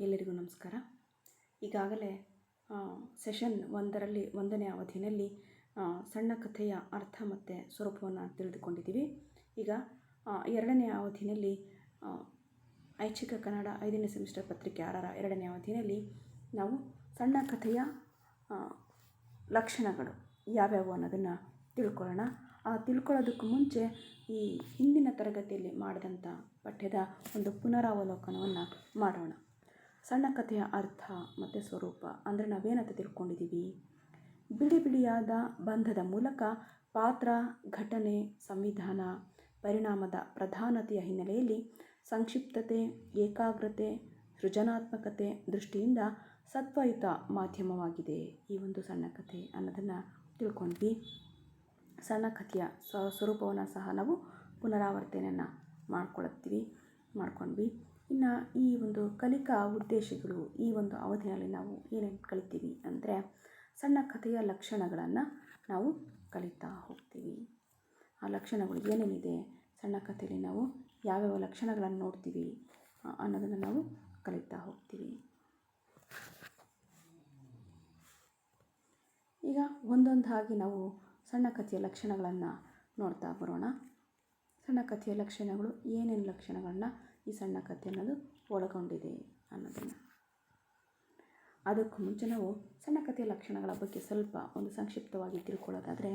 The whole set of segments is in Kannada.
ಎಲ್ಲರಿಗೂ ನಮಸ್ಕಾರ. ಈಗಾಗಲೇ ಸೆಷನ್ 1ನೇ ಅವಧಿಯಲ್ಲಿ ಸಣ್ಣ ಕಥೆಯ ಅರ್ಥ ಮತ್ತು ಸ್ವರೂಪವನ್ನು ತಿಳಿದುಕೊಂಡಿದ್ದೀವಿ. ಈಗ 2ನೇ ಅವಧಿಯಲ್ಲಿ ಐಚ್ಛಿಕ ಕನ್ನಡ 5ನೇ ಸೆಮಿಸ್ಟರ್ ಪತ್ರಿಕೆ 6ರ 2ನೇ ಅವಧಿಯಲ್ಲಿ ನಾವು ಸಣ್ಣ ಕಥೆಯ ಲಕ್ಷಣಗಳು ಯಾವ್ಯಾವು ಅನ್ನೋದನ್ನು ತಿಳ್ಕೊಳ್ಳೋಣ. ತಿಳ್ಕೊಳ್ಳೋದಕ್ಕೂ ಮುಂಚೆ ಈ ಹಿಂದಿನ ತರಗತಿಯಲ್ಲಿ ಮಾಡಿದಂಥ ಪಠ್ಯದ ಒಂದು ಪುನರಾವಲೋಕನವನ್ನು ಮಾಡೋಣ. ಸಣ್ಣ ಕಥೆಯ ಅರ್ಥ ಮತ್ತು ಸ್ವರೂಪ ಅಂದರೆ ನಾವೇನಂತ ತಿಳ್ಕೊಂಡಿದ್ದೀವಿ? ಬಿಡಿ ಬಿಡಿಯಾದ ಬಂಧದ ಮೂಲಕ ಪಾತ್ರ, ಘಟನೆ, ಸಂವಿಧಾನ, ಪರಿಣಾಮದ ಪ್ರಧಾನತೆಯ ಹಿನ್ನೆಲೆಯಲ್ಲಿ ಸಂಕ್ಷಿಪ್ತತೆ, ಏಕಾಗ್ರತೆ, ಸೃಜನಾತ್ಮಕತೆ ದೃಷ್ಟಿಯಿಂದ ಸತ್ವಯುತ ಮಾಧ್ಯಮವಾಗಿದೆ ಈ ಒಂದು ಸಣ್ಣ ಕಥೆ ಅನ್ನೋದನ್ನು ತಿಳ್ಕೊಂಡ್ವಿ. ಸಣ್ಣ ಕಥೆಯ ಸ್ವರೂಪವನ್ನು ಸಹ ನಾವು ಪುನರಾವರ್ತನೆಯನ್ನು ಮಾಡ್ಕೊಂಡ್ವಿ. ಇನ್ನು ಈ ಒಂದು ಕಲಿಕಾ ಉದ್ದೇಶಗಳು ಈ ಒಂದು ಅವಧಿಯಲ್ಲಿ ನಾವು ಏನೇನು ಕಲಿತೀವಿ ಅಂದರೆ ಸಣ್ಣ ಕಥೆಯ ಲಕ್ಷಣಗಳನ್ನು ನಾವು ಕಲಿತಾ ಹೋಗ್ತೀವಿ. ಆ ಲಕ್ಷಣಗಳು ಏನೇನಿದೆ, ಸಣ್ಣ ಕಥೆಯಲ್ಲಿ ನಾವು ಯಾವ್ಯಾವ ಲಕ್ಷಣಗಳನ್ನು ನೋಡ್ತೀವಿ ಅನ್ನೋದನ್ನು ನಾವು ಕಲಿತಾ ಹೋಗ್ತೀವಿ. ಈಗ ಒಂದೊಂದಾಗಿ ನಾವು ಸಣ್ಣ ಕಥೆಯ ಲಕ್ಷಣಗಳನ್ನು ನೋಡ್ತಾ ಬರೋಣ. ಸಣ್ಣ ಕಥೆಯ ಲಕ್ಷಣಗಳು ಏನೇನು ಲಕ್ಷಣಗಳನ್ನ ಈ ಸಣ್ಣ ಕಥೆ ಅನ್ನೋದು ಒಳಗೊಂಡಿದೆ ಅನ್ನೋದನ್ನು. ಅದಕ್ಕೂ ಮುಂಚೆ ನಾವು ಸಣ್ಣ ಕಥೆಯ ಲಕ್ಷಣಗಳ ಬಗ್ಗೆ ಸ್ವಲ್ಪ ಒಂದು ಸಂಕ್ಷಿಪ್ತವಾಗಿ ತಿಳ್ಕೊಳ್ಳೋದಾದರೆ,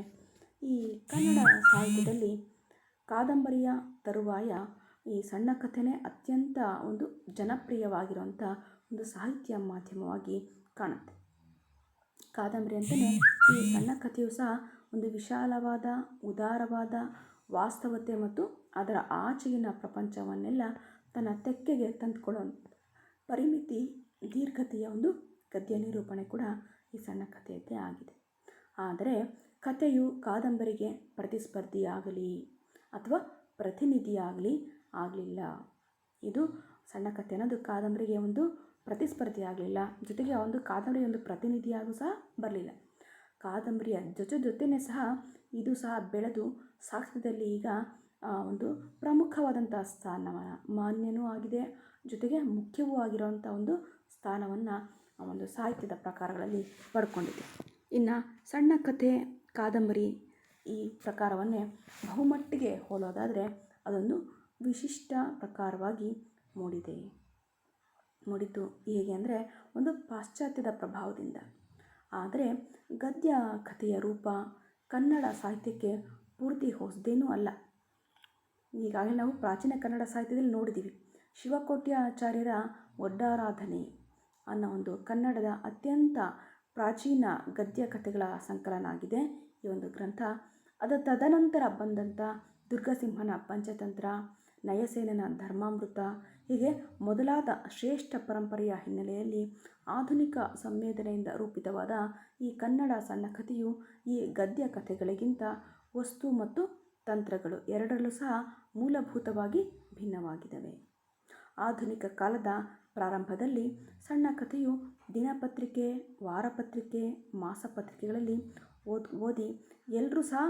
ಈ ಕನ್ನಡ ಸಾಹಿತ್ಯದಲ್ಲಿ ಕಾದಂಬರಿಯ ತರುವಾಯ ಈ ಸಣ್ಣ ಕಥೆನೇ ಅತ್ಯಂತ ಒಂದು ಜನಪ್ರಿಯವಾಗಿರುವಂಥ ಒಂದು ಸಾಹಿತ್ಯ ಮಾಧ್ಯಮವಾಗಿ ಕಾಣುತ್ತೆ. ಕಾದಂಬರಿ ಅಂತಲೇ ಈ ಸಣ್ಣ ಕಥೆಯು ಸಹ ಒಂದು ವಿಶಾಲವಾದ, ಉದಾರವಾದ ವಾಸ್ತವತೆ ಮತ್ತು ಅದರ ಆಚೆಗಿನ ಪ್ರಪಂಚವನ್ನೆಲ್ಲ ತನ್ನ ತೆಕ್ಕೆಗೆ ತಂದುಕೊಳ್ಳೋ ಪರಿಮಿತಿ, ದೀರ್ಘತೆಯ ಒಂದು ಗದ್ಯ ನಿರೂಪಣೆ ಕೂಡ ಈ ಸಣ್ಣ ಕಥೆಯದ್ದೇ ಆಗಿದೆ. ಆದರೆ ಕಥೆಯು ಕಾದಂಬರಿಗೆ ಪ್ರತಿಸ್ಪರ್ಧಿಯಾಗಲಿ ಅಥವಾ ಪ್ರತಿನಿಧಿಯಾಗಲಿ ಆಗಲಿಲ್ಲ. ಇದು ಸಣ್ಣ ಕಥೆ ಅನ್ನೋದು ಕಾದಂಬರಿಗೆ ಒಂದು ಪ್ರತಿಸ್ಪರ್ಧಿ ಆಗಲಿಲ್ಲ, ಜೊತೆಗೆ ಆ ಒಂದು ಕಾದಂಬರಿಯ ಒಂದು ಪ್ರತಿನಿಧಿಯಾಗೂ ಸಹ ಬರಲಿಲ್ಲ. ಕಾದಂಬರಿಯ ಜೊತೆನೇ ಸಹ ಇದು ಸಹ ಬೆಳೆದು ಸಾಹಿತ್ಯದಲ್ಲಿ ಈಗ ಒಂದು ಪ್ರಮುಖವಾದಂಥ ಸ್ಥಾನವನ್ನು ಮಾನ್ಯನೂ ಆಗಿದೆ, ಜೊತೆಗೆ ಮುಖ್ಯವೂ ಆಗಿರುವಂಥ ಒಂದು ಸ್ಥಾನವನ್ನು ಒಂದು ಸಾಹಿತ್ಯದ ಪ್ರಕಾರಗಳಲ್ಲಿ ಪಡ್ಕೊಂಡಿದೆ. ಇನ್ನು ಸಣ್ಣ ಕಥೆ, ಕಾದಂಬರಿ ಈ ಪ್ರಕಾರವನ್ನೇ ಬಹುಮಟ್ಟಿಗೆ ಹೋಲೋದಾದರೆ ಅದೊಂದು ವಿಶಿಷ್ಟ ಪ್ರಕಾರವಾಗಿ ಮೂಡಿದ್ದು ಹೇಗೆ ಅಂದರೆ ಒಂದು ಪಾಶ್ಚಾತ್ಯದ ಪ್ರಭಾವದಿಂದ. ಆದರೆ ಗದ್ಯ ಕಥೆಯ ರೂಪ ಕನ್ನಡ ಸಾಹಿತ್ಯಕ್ಕೆ ಪೂರ್ತಿ ಹೊಸದೇನೂ ಅಲ್ಲ. ಈಗಾಗಲೇ ನಾವು ಪ್ರಾಚೀನ ಕನ್ನಡ ಸಾಹಿತ್ಯದಲ್ಲಿ ನೋಡಿದ್ದೀವಿ. ಶಿವಕೋಟ್ಯಾಚಾರ್ಯರ ಒಡ್ಡಾರಾಧನೆ ಅನ್ನೋ ಒಂದು ಕನ್ನಡದ ಅತ್ಯಂತ ಪ್ರಾಚೀನ ಗದ್ಯ ಕಥೆಗಳ ಸಂಕಲನ ಆಗಿದೆ ಈ ಒಂದು ಗ್ರಂಥ. ತದನಂತರ ಬಂದಂಥ ದುರ್ಗಸಿಂಹನ ಪಂಚತಂತ್ರ, ನಯಸೇನನ ಧರ್ಮಾಮೃತ ಹೀಗೆ ಮೊದಲಾದ ಶ್ರೇಷ್ಠ ಪರಂಪರೆಯ ಹಿನ್ನೆಲೆಯಲ್ಲಿ ಆಧುನಿಕ ಸಂವೇದನೆಯಿಂದ ರೂಪಿತವಾದ ಈ ಕನ್ನಡ ಸಣ್ಣ ಕಥೆಯು ಈ ಗದ್ಯ ಕಥೆಗಳಿಗಿಂತ ವಸ್ತು ಮತ್ತು ತಂತ್ರಗಳು ಎರಡರಲ್ಲೂ ಸಹ ಮೂಲಭೂತವಾಗಿ ಭಿನ್ನವಾಗಿದ್ದಾವೆ. ಆಧುನಿಕ ಕಾಲದ ಪ್ರಾರಂಭದಲ್ಲಿ ಸಣ್ಣ ಕಥೆಯು ದಿನಪತ್ರಿಕೆ, ವಾರಪತ್ರಿಕೆ, ಮಾಸಪತ್ರಿಕೆಗಳಲ್ಲಿ ಓದಿ ಎಲ್ಲರೂ ಸಹ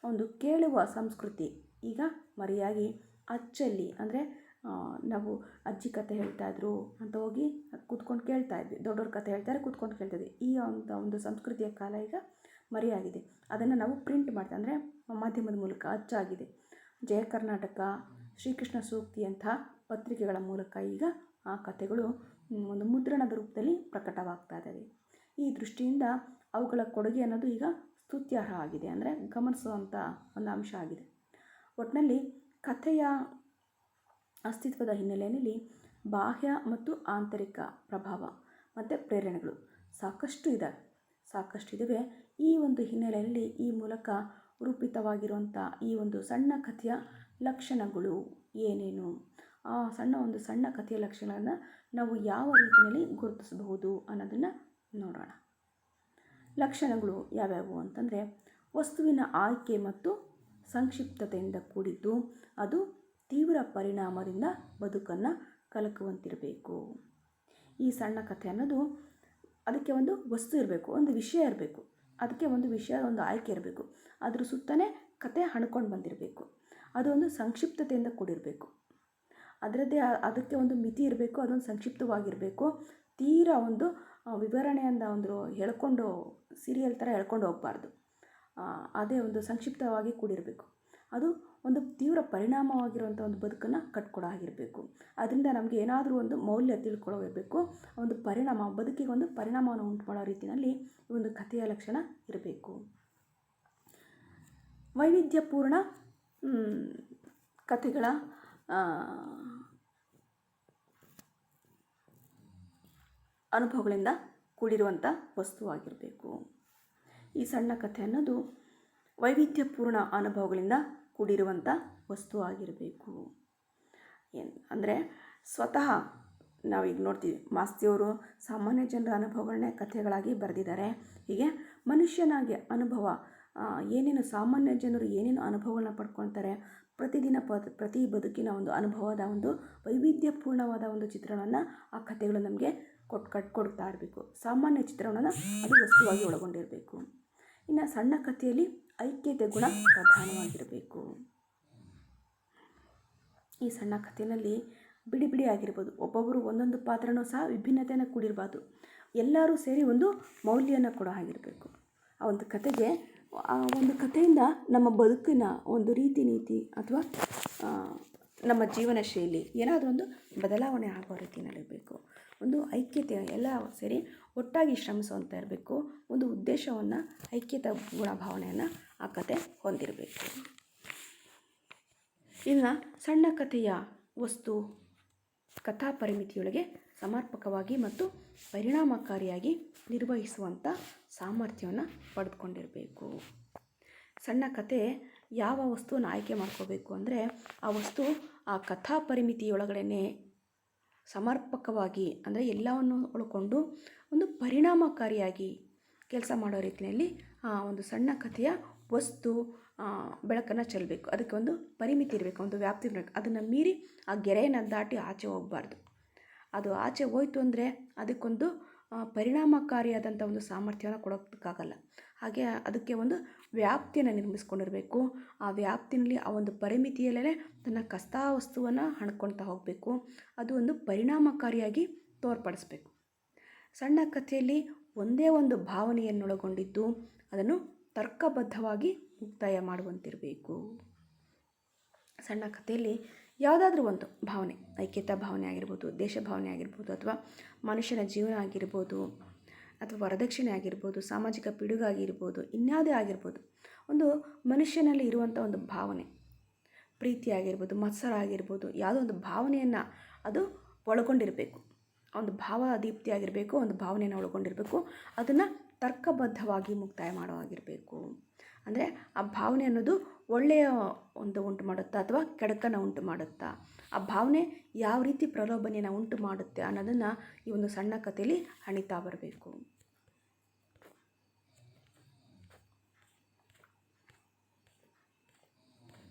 ಒಂದು ಕೇಳುವ ಸಂಸ್ಕೃತಿ ಈಗ ಮರೆಯಾಗಿ ಅಚ್ಚಲ್ಲಿ ಅಂದರೆ ನಾವು ಅಜ್ಜಿ ಕಥೆ ಹೇಳ್ತಾಯಿದ್ರು ಅಂತ ಹೋಗಿ ಕೂತ್ಕೊಂಡು ಕೇಳ್ತಾ ಇದ್ವಿ, ದೊಡ್ಡವ್ರ ಕಥೆ ಹೇಳ್ತಾರೆ ಕೂತ್ಕೊಂಡು ಕೇಳ್ತಾ ಇದ್ವಿ. ಈ ಒಂದು ಸಂಸ್ಕೃತಿಯ ಕಾಲ ಈಗ ಮರೆಯಾಗಿದೆ. ಅದನ್ನು ನಾವು ಪ್ರಿಂಟ್ ಮಾಡ್ತಾ ಅಂದರೆ ಮಾಧ್ಯಮದ ಮೂಲಕ ಅಚ್ಚಾಗಿದೆ. ಜಯ ಕರ್ನಾಟಕ, ಶ್ರೀಕೃಷ್ಣ ಸೂಕ್ತಿಯಂಥ ಪತ್ರಿಕೆಗಳ ಮೂಲಕ ಈಗ ಆ ಕಥೆಗಳು ಒಂದು ಮುದ್ರಣದ ರೂಪದಲ್ಲಿ ಪ್ರಕಟವಾಗ್ತಾ ಇದ್ದಾವೆ. ಈ ದೃಷ್ಟಿಯಿಂದ ಅವುಗಳ ಕೊಡುಗೆ ಅನ್ನೋದು ಈಗ ಸ್ತುತ್ಯಾರ್ಹ ಆಗಿದೆ, ಅಂದರೆ ಗಮನಿಸುವಂಥ ಒಂದು ಅಂಶ ಆಗಿದೆ. ಒಟ್ಟಿನಲ್ಲಿ ಕಥೆಯ ಅಸ್ತಿತ್ವದ ಹಿನ್ನೆಲೆಯಲ್ಲಿ ಬಾಹ್ಯ ಮತ್ತು ಆಂತರಿಕ ಪ್ರಭಾವ ಮತ್ತು ಪ್ರೇರಣೆಗಳು ಸಾಕಷ್ಟಿದ್ದಾವೆ. ಈ ಒಂದು ಹಿನ್ನೆಲೆಯಲ್ಲಿ ಈ ಮೂಲಕ ರೂಪಿತವಾಗಿರುವಂಥ ಈ ಒಂದು ಸಣ್ಣ ಕಥೆಯ ಲಕ್ಷಣಗಳು ಏನೇನು, ಆ ಸಣ್ಣ ಕಥೆಯ ಲಕ್ಷಣಗಳನ್ನು ನಾವು ಯಾವ ರೀತಿಯಲ್ಲಿ ಗುರುತಿಸಬಹುದು ಅನ್ನೋದನ್ನು ನೋಡೋಣ. ಲಕ್ಷಣಗಳು ಯಾವ್ಯಾವು ಅಂತಂದರೆ, ವಸ್ತುವಿನ ಆಯ್ಕೆ ಮತ್ತು ಸಂಕ್ಷಿಪ್ತತೆಯಿಂದ ಕೂಡಿದ್ದು, ಅದು ತೀವ್ರ ಪರಿಣಾಮದಿಂದ ಬದುಕನ್ನು ಕಲಕುವಂತಿರಬೇಕು. ಈ ಸಣ್ಣ ಕಥೆ ಅನ್ನೋದು ಅದಕ್ಕೆ ಒಂದು ವಸ್ತು ಇರಬೇಕು, ಒಂದು ವಿಷಯ ಇರಬೇಕು, ಅದಕ್ಕೆ ಒಂದು ವಿಷಯ, ಒಂದು ಆಯ್ಕೆ ಇರಬೇಕು, ಅದ್ರ ಸುತ್ತಲೇ ಕತೆ ಹಣ್ಕೊಂಡು ಬಂದಿರಬೇಕು, ಅದು ಒಂದು ಸಂಕ್ಷಿಪ್ತತೆಯಿಂದ ಕೂಡಿರಬೇಕು. ಅದರದ್ದೇ ಅದಕ್ಕೆ ಒಂದು ಮಿತಿ ಇರಬೇಕು, ಅದೊಂದು ಸಂಕ್ಷಿಪ್ತವಾಗಿರಬೇಕು. ತೀರಾ ಒಂದು ವಿವರಣೆಯಿಂದ ಒಂದು ಹೇಳ್ಕೊಂಡು ಸೀರಿಯಲ್ ಥರ ಹೇಳ್ಕೊಂಡು ಹೋಗಬಾರ್ದು. ಅದೇ ಒಂದು ಸಂಕ್ಷಿಪ್ತವಾಗಿ ಕೂಡಿರಬೇಕು. ಅದು ಒಂದು ತೀವ್ರ ಪರಿಣಾಮವಾಗಿರುವಂಥ ಒಂದು ಬದುಕನ್ನು ಕಟ್ಕೊಡೋ ಆಗಿರಬೇಕು. ಅದರಿಂದ ನಮಗೆ ಏನಾದರೂ ಒಂದು ಮೌಲ್ಯ ತಿಳ್ಕೊಳ್ಳೋದಿರಬೇಕು. ಒಂದು ಪರಿಣಾಮ, ಬದುಕಿಗೆ ಒಂದು ಪರಿಣಾಮವನ್ನು ಉಂಟು ಮಾಡೋ ರೀತಿಯಲ್ಲಿ ಈ ಒಂದು ಕಥೆಯ ಲಕ್ಷಣ ಇರಬೇಕು. ವೈವಿಧ್ಯಪೂರ್ಣ ಕಥೆಗಳ ಅನುಭವಗಳಿಂದ ಕೂಡಿರುವಂಥ ವಸ್ತುವಾಗಿರಬೇಕು. ಈ ಸಣ್ಣ ಕಥೆ ಅನ್ನೋದು ವೈವಿಧ್ಯಪೂರ್ಣ ಅನುಭವಗಳಿಂದ ಕೂಡಿರುವಂಥ ವಸ್ತು ಆಗಿರಬೇಕು. ಅಂದರೆ ಸ್ವತಃ ನಾವೀಗ ನೋಡ್ತೀವಿ, ಮಾಸ್ತಿಯವರು ಸಾಮಾನ್ಯ ಜನರ ಅನುಭವಗಳನ್ನೇ ಕಥೆಗಳಾಗಿ ಬರೆದಿದ್ದಾರೆ. ಹೀಗೆ ಮನುಷ್ಯನಾಗಿ ಅನುಭವ ಏನೇನು ಸಾಮಾನ್ಯ ಜನರು ಏನೇನು ಅನುಭವಗಳನ್ನ ಪಡ್ಕೊಳ್ತಾರೆ, ಪ್ರತಿದಿನ ಪ್ರತಿ ಬದುಕಿನ ಒಂದು ಅನುಭವದ ಒಂದು ವೈವಿಧ್ಯಪೂರ್ಣವಾದ ಒಂದು ಚಿತ್ರಣವನ್ನು ಆ ಕಥೆಗಳು ನಮಗೆ ಕೊಡ್ತಾ ಇರಬೇಕು. ಸಾಮಾನ್ಯ ಚಿತ್ರಣವನ್ನು ಅದು ವಸ್ತುವಾಗಿ ಒಳಗೊಂಡಿರಬೇಕು. ಇನ್ನು ಸಣ್ಣ ಕಥೆಯಲ್ಲಿ ಐಕ್ಯತೆ ಗುಣ ಪ್ರಧಾನವಾಗಿರಬೇಕು. ಈ ಸಣ್ಣ ಕಥೆಯಲ್ಲಿ ಬಿಡಿ ಬಿಡಿ ಆಗಿರ್ಬೋದು, ಒಬ್ಬೊಬ್ಬರು ಒಂದೊಂದು ಪಾತ್ರನೂ ಸಹ ವಿಭಿನ್ನತೆಯನ್ನು ಕೂಡಿರಬಾರ್ದು. ಎಲ್ಲರೂ ಸೇರಿ ಒಂದು ಮೌಲ್ಯನ ಕೂಡ ಆಗಿರಬೇಕು. ಆ ಒಂದು ಕಥೆಗೆ, ಆ ಒಂದು ಕಥೆಯಿಂದ ನಮ್ಮ ಬದುಕಿನ ಒಂದು ರೀತಿ ನೀತಿ ಅಥವಾ ನಮ್ಮ ಜೀವನ ಶೈಲಿ ಏನಾದರೂ ಒಂದು ಬದಲಾವಣೆ ಆಗೋ ರೀತಿಯಲ್ಲಿರಬೇಕು. ಒಂದು ಐಕ್ಯತೆ, ಎಲ್ಲ ಸೇರಿ ಒಟ್ಟಾಗಿ ಶ್ರಮಿಸುವಂತ ಇರಬೇಕು. ಒಂದು ಉದ್ದೇಶವನ್ನು, ಐಕ್ಯತೆ ಗುಣಭಾವನೆಯನ್ನು ಆ ಕತೆ ಹೊಂದಿರಬೇಕು. ಇನ್ನು ಸಣ್ಣ ಕಥೆಯ ವಸ್ತು ಕಥಾ ಪರಿಮಿತಿಯೊಳಗೆ ಸಮರ್ಪಕವಾಗಿ ಮತ್ತು ಪರಿಣಾಮಕಾರಿಯಾಗಿ ನಿರ್ವಹಿಸುವಂಥ ಸಾಮರ್ಥ್ಯವನ್ನು ಪಡೆದುಕೊಂಡಿರಬೇಕು. ಸಣ್ಣ ಕತೆ ಯಾವ ವಸ್ತುವನ್ನು ಆಯ್ಕೆ ಮಾಡ್ಕೋಬೇಕು ಅಂದರೆ, ಆ ವಸ್ತು ಆ ಕಥಾ ಪರಿಮಿತಿಯೊಳಗಡೆ ಸಮರ್ಪಕವಾಗಿ, ಅಂದರೆ ಎಲ್ಲವನ್ನು ಒಳಗೊಂಡು ಒಂದು ಪರಿಣಾಮಕಾರಿಯಾಗಿ ಕೆಲಸ ಮಾಡೋ ರೀತಿಯಲ್ಲಿ ಆ ಒಂದು ಸಣ್ಣ ಕಥೆಯ ವಸ್ತು ಬೆಳಕನ್ನು ಚೆಲ್ಲಬೇಕು. ಅದಕ್ಕೆ ಒಂದು ಪರಿಮಿತಿ ಇರಬೇಕು, ಒಂದು ವ್ಯಾಪ್ತಿ ಇರಬೇಕು. ಅದನ್ನು ಮೀರಿ ಆ ಗೆರೆಯನ್ನು ದಾಟಿ ಆಚೆ ಹೋಗಬಾರ್ದು. ಅದು ಆಚೆ ಹೋಯ್ತು ಅಂದರೆ ಅದಕ್ಕೊಂದು ಪರಿಣಾಮಕಾರಿಯಾದಂಥ ಒಂದು ಸಾಮರ್ಥ್ಯವನ್ನು ಕೊಡೋಕ್ಕಾಗಲ್ಲ. ಹಾಗೆ ಅದಕ್ಕೆ ಒಂದು ವ್ಯಾಪ್ತಿಯನ್ನು ನಿರ್ಮಿಸ್ಕೊಂಡಿರಬೇಕು. ಆ ವ್ಯಾಪ್ತಿನಲ್ಲಿ ಆ ಒಂದು ಪರಿಮಿತಿಯಲ್ಲೇ ತನ್ನ ಕಥಾವಸ್ತುವನ್ನು ಹಣ್ಕೊಳ್ತಾ ಹೋಗಬೇಕು. ಅದು ಒಂದು ಪರಿಣಾಮಕಾರಿಯಾಗಿ ತೋರ್ಪಡಿಸ್ಬೇಕು. ಸಣ್ಣ ಕಥೆಯಲ್ಲಿ ಒಂದೇ ಒಂದು ಭಾವನೆಯನ್ನೊಳಗೊಂಡಿದ್ದು ಅದನ್ನು ತರ್ಕಬದ್ಧವಾಗಿ ಮುಕ್ತಾಯ ಮಾಡುವಂತಿರಬೇಕು. ಸಣ್ಣ ಕಥೆಯಲ್ಲಿ ಯಾವುದಾದ್ರೂ ಒಂದು ಭಾವನೆ, ಐಕ್ಯತಾ ಭಾವನೆ ಆಗಿರ್ಬೋದು, ದೇಶ ಭಾವನೆ ಆಗಿರ್ಬೋದು, ಅಥವಾ ಮನುಷ್ಯನ ಜೀವನ ಆಗಿರ್ಬೋದು, ಅಥವಾ ವರದಕ್ಷಿಣೆ ಆಗಿರ್ಬೋದು, ಸಾಮಾಜಿಕ ಪಿಡುಗಾಗಿರ್ಬೋದು, ಇನ್ಯಾವುದೇ ಆಗಿರ್ಬೋದು, ಒಂದು ಮನುಷ್ಯನಲ್ಲಿ ಇರುವಂಥ ಒಂದು ಭಾವನೆ, ಪ್ರೀತಿ ಆಗಿರ್ಬೋದು, ಮತ್ಸರ ಆಗಿರ್ಬೋದು, ಯಾವುದೋ ಒಂದು ಭಾವನೆಯನ್ನು ಅದು ಒಳಗೊಂಡಿರಬೇಕು. ಒಂದು ಭಾವದೀಪ್ತಿ ಆಗಿರಬೇಕು, ಒಂದು ಭಾವನೆಯನ್ನು ಒಳಗೊಂಡಿರಬೇಕು. ಅದನ್ನು ತರ್ಕಬದ್ಧವಾಗಿ ಮುಕ್ತಾಯ ಮಾಡೋ ಆಗಿರಬೇಕು. ಅಂದರೆ ಆ ಭಾವನೆ ಅನ್ನೋದು ಒಳ್ಳೆಯ ಒಂದು ಉಂಟು ಮಾಡುತ್ತಾ ಅಥವಾ ಕೆಡಕನ್ನು ಉಂಟು ಮಾಡುತ್ತಾ, ಆ ಭಾವನೆ ಯಾವ ರೀತಿ ಪ್ರಲೋಭನೆಯನ್ನು ಉಂಟು ಮಾಡುತ್ತೆ ಅನ್ನೋದನ್ನು ಈ ಒಂದು ಸಣ್ಣ ಕಥೆಯಲ್ಲಿ ಹಣಿತಾ ಬರಬೇಕು.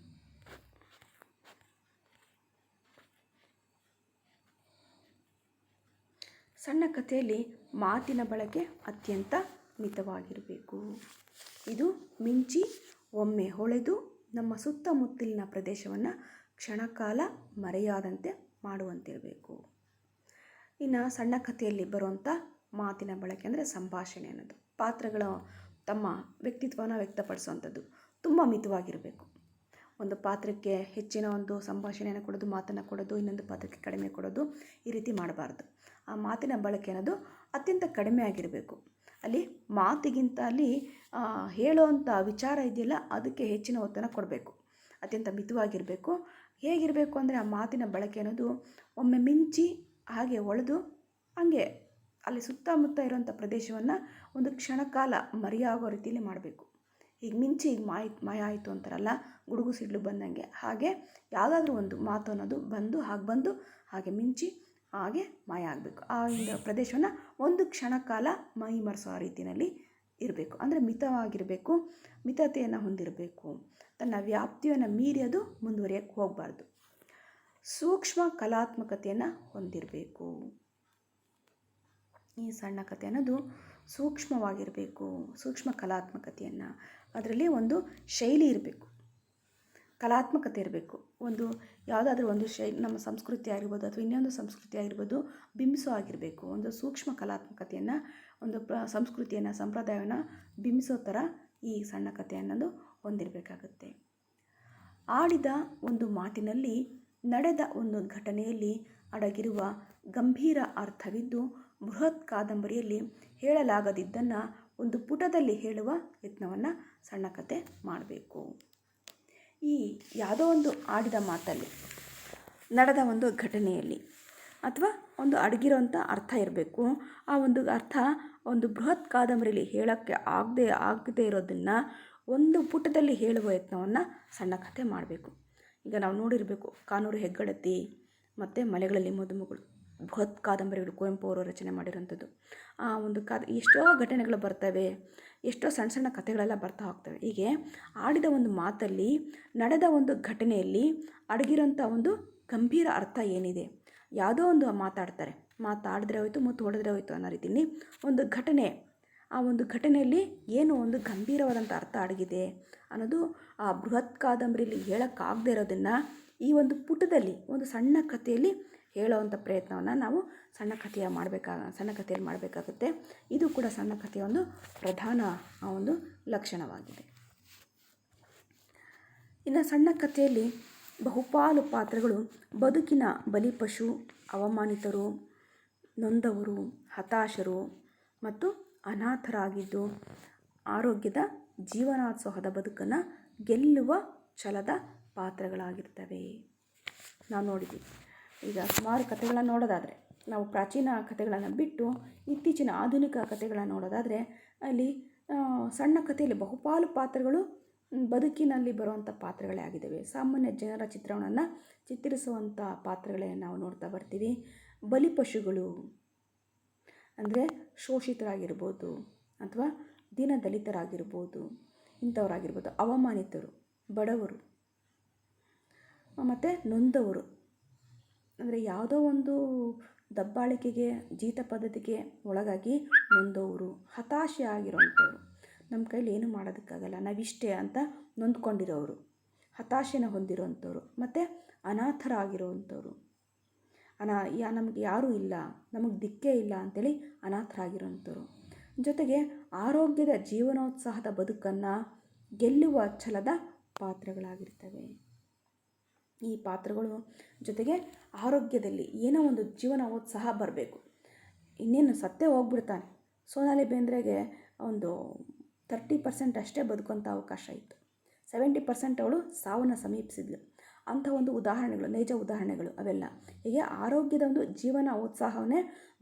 ಸಣ್ಣ ಕಥೆಯಲ್ಲಿ ಮಾತಿನ ಬಳಕೆ ಅತ್ಯಂತ ಮಿತವಾಗಿರಬೇಕು. ಇದು ಮಿಂಚಿ ಒಮ್ಮೆ ಹೊಳೆದು ನಮ್ಮ ಸುತ್ತಮುತ್ತಲಿನ ಪ್ರದೇಶವನ್ನು ಕ್ಷಣಕಾಲ ಮರೆಯಾದಂತೆ ಮಾಡುವಂತಿರಬೇಕು. ಇನ್ನು ಸಣ್ಣ ಕಥೆಯಲ್ಲಿ ಬರುವಂಥ ಮಾತಿನ ಬಳಕೆ ಅಂದರೆ ಸಂಭಾಷಣೆ ಅನ್ನೋದು, ಪಾತ್ರಗಳು ತಮ್ಮ ವ್ಯಕ್ತಿತ್ವವನ್ನು ವ್ಯಕ್ತಪಡಿಸುವಂಥದ್ದು ತುಂಬ ಮಿತವಾಗಿರಬೇಕು. ಒಂದು ಪಾತ್ರಕ್ಕೆ ಹೆಚ್ಚಿನ ಒಂದು ಸಂಭಾಷಣೆಯನ್ನು ಕೊಡೋದು, ಮಾತನ್ನು ಕೊಡೋದು, ಇನ್ನೊಂದು ಪಾತ್ರಕ್ಕೆ ಕಡಿಮೆ ಕೊಡೋದು, ಈ ರೀತಿ ಮಾಡಬಾರ್ದು. ಆ ಮಾತಿನ ಬಳಕೆ ಅನ್ನೋದು ಅತ್ಯಂತ ಕಡಿಮೆ ಆಗಿರಬೇಕು. ಅಲ್ಲಿ ಮಾತಿಗಿಂತ ಅಲ್ಲಿ ಹೇಳುವಂಥ ವಿಚಾರ ಇದೆಯಲ್ಲ ಅದಕ್ಕೆ ಹೆಚ್ಚಿನ ಒತ್ತನ್ನು ಕೊಡಬೇಕು. ಅತ್ಯಂತ ಮಿತವಾಗಿರಬೇಕು. ಹೇಗಿರಬೇಕು ಅಂದರೆ ಆ ಮಾತಿನ ಬಳಕೆ ಅನ್ನೋದು ಒಮ್ಮೆ ಮಿಂಚಿ ಹಾಗೆ ಹೊಳೆದು ಹಾಗೆ ಅಲ್ಲಿ ಸುತ್ತಮುತ್ತ ಇರುವಂಥ ಪ್ರದೇಶವನ್ನು ಒಂದು ಕ್ಷಣಕಾಲ ಮರೆಯಾಗೋ ರೀತಿಯಲ್ಲಿ ಮಾಡಬೇಕು. ಈಗ ಮಿಂಚಿ ಈಗ ಮಾಯ ಆಯಿತು ಅಂತಾರಲ್ಲ, ಗುಡುಗು ಸಿಡ್ಲು ಬಂದಂಗೆ, ಹಾಗೆ ಯಾವುದಾದ್ರೂ ಒಂದು ಮಾತು ಅನ್ನೋದು ಬಂದು ಹಾಗೆ ಮಿಂಚಿ ಹಾಗೆ ಮಾಯ ಆಗಬೇಕು. ಆ ಪ್ರದೇಶವನ್ನು ಒಂದು ಕ್ಷಣಕಾಲ ಮೈ ಮರೆಸೋ ರೀತಿಯಲ್ಲಿ ಇರಬೇಕು. ಅಂದರೆ ಮಿತವಾಗಿರಬೇಕು, ಮಿತತೆಯನ್ನು ಹೊಂದಿರಬೇಕು. ತನ್ನ ವ್ಯಾಪ್ತಿಯನ್ನು ಮೀರಿ ಅದು ಮುಂದುವರಿಯಕ್ಕೆ ಹೋಗಬಾರ್ದು. ಸೂಕ್ಷ್ಮ ಕಲಾತ್ಮಕತೆಯನ್ನು ಹೊಂದಿರಬೇಕು. ಈ ಸಣ್ಣ ಕಥೆ ಅನ್ನೋದು ಸೂಕ್ಷ್ಮವಾಗಿರಬೇಕು, ಸೂಕ್ಷ್ಮ ಕಲಾತ್ಮಕತೆಯನ್ನು, ಅದರಲ್ಲಿ ಒಂದು ಶೈಲಿ ಇರಬೇಕು. ಕಲಾತ್ಮಕತೆ ಇರಬೇಕು. ಒಂದು ಯಾವುದಾದ್ರೂ ಒಂದು ನಮ್ಮ ಸಂಸ್ಕೃತಿ ಆಗಿರ್ಬೋದು ಅಥವಾ ಇನ್ನೊಂದು ಸಂಸ್ಕೃತಿ ಆಗಿರ್ಬೋದು ಬಿಂಬಿಸೋ ಆಗಿರಬೇಕು. ಒಂದು ಸೂಕ್ಷ್ಮ ಕಲಾತ್ಮಕತೆಯನ್ನು, ಒಂದು ಸಂಸ್ಕೃತಿಯನ್ನು, ಸಂಪ್ರದಾಯವನ್ನು ಬಿಂಬಿಸೋ ಥರ ಈ ಸಣ್ಣ ಕಥೆ ಅನ್ನೋದು ಹೊಂದಿರಬೇಕಾಗುತ್ತೆ. ಆಡಿದ ಒಂದು ಮಾತಿನಲ್ಲಿ, ನಡೆದ ಒಂದು ಘಟನೆಯಲ್ಲಿ ಅಡಗಿರುವ ಗಂಭೀರ ಅರ್ಥವಿದ್ದು ಬೃಹತ್ ಕಾದಂಬರಿಯಲ್ಲಿ ಹೇಳಲಾಗದಿದ್ದನ್ನು ಒಂದು ಪುಟದಲ್ಲಿ ಹೇಳುವ ಯತ್ನವನ್ನು ಸಣ್ಣ ಕಥೆ ಮಾಡಬೇಕು. ಈ ಯಾವುದೋ ಒಂದು ಆಡಿದ ಮಾತಲ್ಲಿ, ನಡೆದ ಒಂದು ಘಟನೆಯಲ್ಲಿ ಅಥವಾ ಒಂದು ಅಡಗಿರೋಂಥ ಅರ್ಥ ಇರಬೇಕು. ಆ ಒಂದು ಅರ್ಥ ಒಂದು ಬೃಹತ್ ಕಾದಂಬರಿಯಲ್ಲಿ ಹೇಳೋಕ್ಕೆ ಆಗದೇ ಇರೋದನ್ನು ಒಂದು ಪುಟದಲ್ಲಿ ಹೇಳುವ ಯತ್ನವನ್ನು ಸಣ್ಣ ಕಥೆ ಮಾಡಬೇಕು. ಈಗ ನಾವು ನೋಡಿರಬೇಕು ಕಾನೂರು ಹೆಗ್ಗಡತಿ ಮತ್ತು ಮಲೆಗಳಲ್ಲಿ ಮದುಮಗಳು, ಬೃಹತ್ ಕಾದಂಬರಿಗಳು ಕುವೆಂಪು ಅವರು ರಚನೆ ಮಾಡಿರೋಂಥದ್ದು. ಆ ಒಂದು ಎಷ್ಟೋ ಘಟನೆಗಳು ಬರ್ತವೆ, ಎಷ್ಟೋ ಸಣ್ಣ ಸಣ್ಣ ಕಥೆಗಳೆಲ್ಲ ಬರ್ತಾ ಹೋಗ್ತವೆ. ಹೀಗೆ ಆಡಿದ ಒಂದು ಮಾತಲ್ಲಿ, ನಡೆದ ಒಂದು ಘಟನೆಯಲ್ಲಿ ಅಡಗಿರೋಂಥ ಒಂದು ಗಂಭೀರ ಅರ್ಥ ಏನಿದೆ, ಯಾವುದೋ ಒಂದು ಮಾತಾಡಿದ್ರೆ ಹೋಯ್ತು ಮತ್ತು ಹೊಡೆದ್ರೆ ಹೋಯ್ತು ಅನ್ನೋ ರೀತಿಯಲ್ಲಿ ಒಂದು ಘಟನೆ, ಆ ಒಂದು ಘಟನೆಯಲ್ಲಿ ಏನು ಒಂದು ಗಂಭೀರವಾದಂಥ ಅರ್ಥ ಅಡಗಿದೆ ಅನ್ನೋದು ಆ ಬೃಹತ್ ಕಾದಂಬರಿಯಲ್ಲಿ ಹೇಳೋಕ್ಕಾಗದೇ ಇರೋದನ್ನು ಈ ಒಂದು ಪುಟದಲ್ಲಿ, ಒಂದು ಸಣ್ಣ ಕಥೆಯಲ್ಲಿ ಹೇಳೋವಂಥ ಪ್ರಯತ್ನವನ್ನು ನಾವು ಸಣ್ಣ ಕಥೆಯಲ್ಲಿ ಮಾಡಬೇಕಾಗುತ್ತೆ. ಇದು ಕೂಡ ಸಣ್ಣ ಕಥೆಯ ಒಂದು ಪ್ರಧಾನ ಒಂದು ಲಕ್ಷಣವಾಗಿದೆ. ಇನ್ನು ಸಣ್ಣ ಕಥೆಯಲ್ಲಿ ಬಹುಪಾಲು ಪಾತ್ರಗಳು ಬದುಕಿನ ಬಲಿಪಶು, ಅವಮಾನಿತರು, ನೊಂದವರು, ಹತಾಶರು ಮತ್ತು ಅನಾಥರಾಗಿದ್ದು ಆರೋಗ್ಯದ ಜೀವನೋತ್ಸಾಹದ ಬದುಕನ್ನು ಗೆಲ್ಲುವ ಛಲದ ಪಾತ್ರಗಳಾಗಿರ್ತವೆ. ನಾವು ನೋಡಿದ್ದೀವಿ. ಈಗ ಸುಮಾರು ಕಥೆಗಳನ್ನು ನೋಡೋದಾದರೆ, ನಾವು ಪ್ರಾಚೀನ ಕಥೆಗಳನ್ನು ಬಿಟ್ಟು ಇತ್ತೀಚಿನ ಆಧುನಿಕ ಕಥೆಗಳನ್ನು ನೋಡೋದಾದರೆ, ಅಲ್ಲಿ ಸಣ್ಣ ಕಥೆಯಲ್ಲಿ ಬಹುಪಾಲು ಪಾತ್ರಗಳು ಬದುಕಿನಲ್ಲಿ ಬರುವಂಥ ಪಾತ್ರಗಳೇ ಆಗಿದ್ದಾವೆ. ಸಾಮಾನ್ಯ ಜನರ ಚಿತ್ರಣವನ್ನು ಚಿತ್ರಿಸುವಂಥ ಪಾತ್ರಗಳೇ ನಾವು ನೋಡ್ತಾ ಬರ್ತೀವಿ. ಬಲಿಪಶುಗಳು ಅಂದರೆ ಶೋಷಿತರಾಗಿರ್ಬೋದು ಅಥವಾ ದೀನದಲಿತರಾಗಿರ್ಬೋದು, ಇಂಥವರಾಗಿರ್ಬೋದು. ಅವಮಾನಿತರು, ಬಡವರು ಮತ್ತು ನೊಂದವರು ಅಂದರೆ ಯಾವುದೋ ಒಂದು ದಬ್ಬಾಳಿಕೆಗೆ, ಜೀತ ಪದ್ಧತಿಗೆ ಒಳಗಾಗಿ ನೊಂದವರು, ಹತಾಶೆ ಆಗಿರೋವಂಥವ್ರು, ನಮ್ಮ ಕೈಲಿ ಏನೂ ಮಾಡೋದಕ್ಕಾಗಲ್ಲ, ನಾವಿಷ್ಟೇ ಅಂತ ನೊಂದ್ಕೊಂಡಿರೋರು, ಹತಾಶೆನ ಹೊಂದಿರೋವಂಥವ್ರು, ಮತ್ತು ಅನಾಥರಾಗಿರೋವಂಥವ್ರು, ನಮಗೆ ಯಾರೂ ಇಲ್ಲ, ನಮಗೆ ದಿಕ್ಕೇ ಇಲ್ಲ ಅಂಥೇಳಿ ಅನಾಥರಾಗಿರೋವಂಥವ್ರು. ಜೊತೆಗೆ ಆರೋಗ್ಯದ ಜೀವನೋತ್ಸಾಹದ ಬದುಕನ್ನು ಗೆಲ್ಲುವ ಛಲದ ಪಾತ್ರಗಳಾಗಿರ್ತವೆ. ಈ ಪಾತ್ರಗಳು ಜೊತೆಗೆ ಆರೋಗ್ಯದಲ್ಲಿ ಏನೋ ಒಂದು ಜೀವನೋತ್ಸಾಹ ಬರಬೇಕು. ಇನ್ನೇನು ಸತ್ತೇ ಹೋಗ್ಬಿಡ್ತಾನೆ. ಸೋನಾಲಿ ಬೇಂದ್ರೆಗೆ ಒಂದು 30% ಅಷ್ಟೇ ಬದುಕುವಂಥ ಅವಕಾಶ ಇತ್ತು. 70% ಅವಳು ಸಾವನ್ನು ಸಮೀಪಿಸಿದ್ಳು. ಅಂಥ ಒಂದು ಉದಾಹರಣೆಗಳು, ನೈಜ ಉದಾಹರಣೆಗಳು ಅವೆಲ್ಲ. ಹೀಗೆ ಆರೋಗ್ಯದ ಒಂದು ಜೀವನ ಉತ್ಸಾಹವನ್ನೇ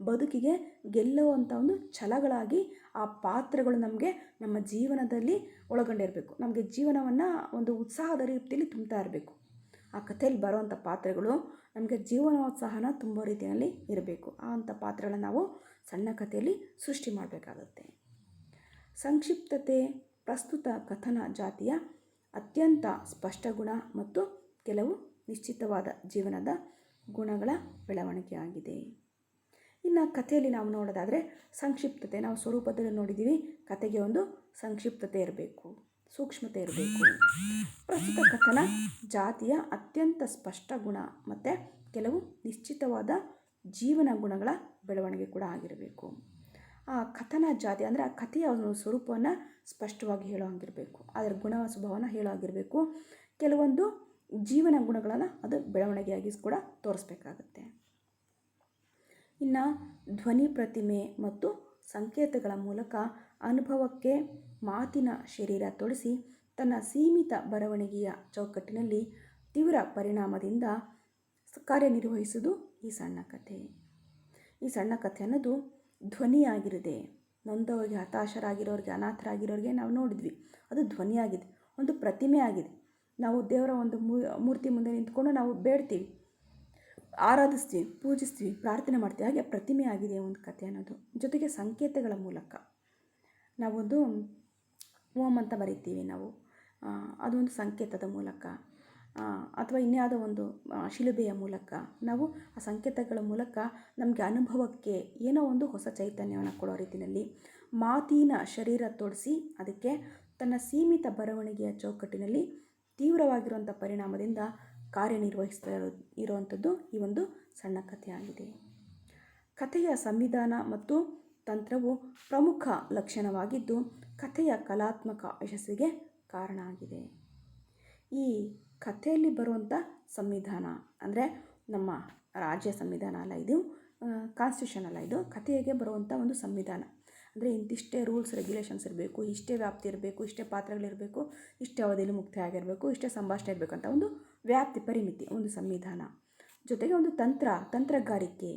ಬದುಕಿಗೆ ಗೆಲ್ಲುವಂಥ ಒಂದು ಛಲಗಳಾಗಿ ಆ ಪಾತ್ರಗಳು ನಮಗೆ ನಮ್ಮ ಜೀವನದಲ್ಲಿ ಒಳಗೊಂಡಿರಬೇಕು. ನಮಗೆ ಜೀವನವನ್ನು ಒಂದು ಉತ್ಸಾಹದ ರೀತಿಯಲ್ಲಿ ತುಂಬ್ತಾ ಇರಬೇಕು. ಆ ಕಥೆಯಲ್ಲಿ ಬರುವಂಥ ಪಾತ್ರಗಳು ನಮಗೆ ಜೀವನೋತ್ಸಾಹನ ತುಂಬೋ ರೀತಿಯಲ್ಲಿ ಇರಬೇಕು. ಅಂಥ ಪಾತ್ರಗಳನ್ನು ನಾವು ಸಣ್ಣ ಕಥೆಯಲ್ಲಿ ಸೃಷ್ಟಿ ಮಾಡಬೇಕಾಗುತ್ತೆ. ಸಂಕ್ಷಿಪ್ತತೆ ಪ್ರಸ್ತುತ ಕಥನ ಜಾತಿಯ ಅತ್ಯಂತ ಸ್ಪಷ್ಟ ಗುಣ ಮತ್ತು ಕೆಲವು ನಿಶ್ಚಿತವಾದ ಜೀವನದ ಗುಣಗಳ ಬೆಳವಣಿಗೆಯಾಗಿದೆ. ಇನ್ನು ಕಥೆಯಲ್ಲಿ ನಾವು ನೋಡೋದಾದರೆ ಸಂಕ್ಷಿಪ್ತತೆ, ನಾವು ಸ್ವರೂಪದಲ್ಲಿ ನೋಡಿದ್ದೀವಿ. ಕಥೆಗೆ ಒಂದು ಸಂಕ್ಷಿಪ್ತತೆ ಇರಬೇಕು, ಸೂಕ್ಷ್ಮತೆ ಇರಬೇಕು. ಪ್ರಸ್ತುತ ಕಥನ ಜಾತಿಯ ಅತ್ಯಂತ ಸ್ಪಷ್ಟ ಗುಣ ಮತ್ತು ಕೆಲವು ನಿಶ್ಚಿತವಾದ ಜೀವನ ಗುಣಗಳ ಬೆಳವಣಿಗೆ ಕೂಡ ಆಗಿರಬೇಕು. ಆ ಕಥನ ಜಾತಿ ಅಂದರೆ ಆ ಕಥೆಯ ಒಂದು ಸ್ವರೂಪವನ್ನು ಸ್ಪಷ್ಟವಾಗಿ ಹೇಳೋ ಹಾಗಿರಬೇಕು, ಅದರ ಗುಣ ಸ್ವಭಾವನ ಹೇಳೋ ಹಾಗಿರಬೇಕು. ಕೆಲವೊಂದು ಜೀವನ ಗುಣಗಳನ್ನು ಅದು ಬೆಳವಣಿಗೆಯಾಗಿ ಕೂಡ ತೋರಿಸ್ಬೇಕಾಗತ್ತೆ. ಇನ್ನು ಧ್ವನಿ ಪ್ರತಿಮೆ ಮತ್ತು ಸಂಕೇತಗಳ ಮೂಲಕ ಅನುಭವಕ್ಕೆ ಮಾತಿನ ಶರೀರ ತೊಡಿಸಿ ತನ್ನ ಸೀಮಿತ ಬರವಣಿಗೆಯ ಚೌಕಟ್ಟಿನಲ್ಲಿ ತೀವ್ರ ಪರಿಣಾಮದಿಂದ ಕಾರ್ಯನಿರ್ವಹಿಸುವುದು ಈ ಸಣ್ಣ ಕಥೆ. ಈ ಸಣ್ಣ ಕಥೆ ಅನ್ನೋದು ಧ್ವನಿಯಾಗಿರುತ್ತೆ. ನೊಂದವರಿಗೆ, ಹತಾಶರಾಗಿರೋರಿಗೆ, ಅನಾಥರಾಗಿರೋರಿಗೆ ನಾವು ನೋಡಿದ್ವಿ, ಅದು ಧ್ವನಿಯಾಗಿದೆ, ಒಂದು ಪ್ರತಿಮೆ ಆಗಿದೆ. ನಾವು ದೇವರ ಒಂದು ಮೂರ್ತಿ ಮುಂದೆ ನಿಂತ್ಕೊಂಡು ನಾವು ಬೇಡ್ತೀವಿ, ಆರಾಧಿಸ್ತೀವಿ, ಪೂಜಿಸ್ತೀವಿ, ಪ್ರಾರ್ಥನೆ ಮಾಡ್ತೀವಿ. ಹಾಗೆ ಪ್ರತಿಮೆ ಆಗಿದೆ ಒಂದು ಕಥೆ ಅನ್ನೋದು. ಜೊತೆಗೆ ಸಂಕೇತಗಳ ಮೂಲಕ ನಾವೊಂದು ಓಂ ಅಂತ ಬರೀತೀವಿ ನಾವು, ಅದೊಂದು ಸಂಕೇತದ ಮೂಲಕ, ಅಥವಾ ಇನ್ಯಾವುದೋ ಒಂದು ಶಿಲುಬೆಯ ಮೂಲಕ ನಾವು ಆ ಸಂಕೇತಗಳ ಮೂಲಕ ನಮಗೆ ಅನುಭವಕ್ಕೆ ಏನೋ ಒಂದು ಹೊಸ ಚೈತನ್ಯವನ್ನು ಕೊಡೋ ರೀತಿಯಲ್ಲಿ ಮಾತಿನ ಶರೀರ ತೊಡಿಸಿ ಅದಕ್ಕೆ ತನ್ನ ಸೀಮಿತ ಬರವಣಿಗೆಯ ಚೌಕಟ್ಟಿನಲ್ಲಿ ತೀವ್ರವಾಗಿರುವಂಥ ಪರಿಣಾಮದಿಂದ ಕಾರ್ಯನಿರ್ವಹಿಸ್ತಾ ಇರುವಂಥದ್ದು ಈ ಒಂದು ಸಣ್ಣ ಕಥೆಯಾಗಿದೆ. ಕಥೆಯ ಸಂವಿಧಾನ ಮತ್ತು ತಂತ್ರವು ಪ್ರಮುಖ ಲಕ್ಷಣವಾಗಿದ್ದು ಕಥೆಯ ಕಲಾತ್ಮಕ ಯಶಸ್ಸಿಗೆ ಕಾರಣ ಆಗಿದೆ. ಈ ಕಥೆಯಲ್ಲಿ ಬರುವಂಥ ಸಂವಿಧಾನ ಅಂದರೆ ನಮ್ಮ ರಾಜ್ಯ ಸಂವಿಧಾನ ಅಲ್ಲ, ಇದು ಕಾನ್ಸ್ಟಿಟ್ಯೂಷನ್ ಅಲ್ಲ, ಇದು ಕಥೆಗೆ ಬರುವಂಥ ಒಂದು ಸಂವಿಧಾನ. ಅಂದರೆ ಇಂತಿಷ್ಟೇ ರೂಲ್ಸ್ ರೆಗ್ಯುಲೇಷನ್ಸ್ ಇರಬೇಕು, ಇಷ್ಟೇ ವ್ಯಾಪ್ತಿ ಇರಬೇಕು, ಇಷ್ಟೇ ಪಾತ್ರಗಳಿರಬೇಕು, ಇಷ್ಟೇ ಅವಧಿಯಲ್ಲಿ ಮುಕ್ತಾಯ ಆಗಿರಬೇಕು, ಇಷ್ಟೇ ಸಂಭಾಷಣೆ ಇರಬೇಕು ಅಂತ ಒಂದು ವ್ಯಾಪ್ತಿ ಪರಿಮಿತಿ, ಒಂದು ಸಂವಿಧಾನ. ಜೊತೆಗೆ ಒಂದು ತಂತ್ರಗಾರಿಕೆ,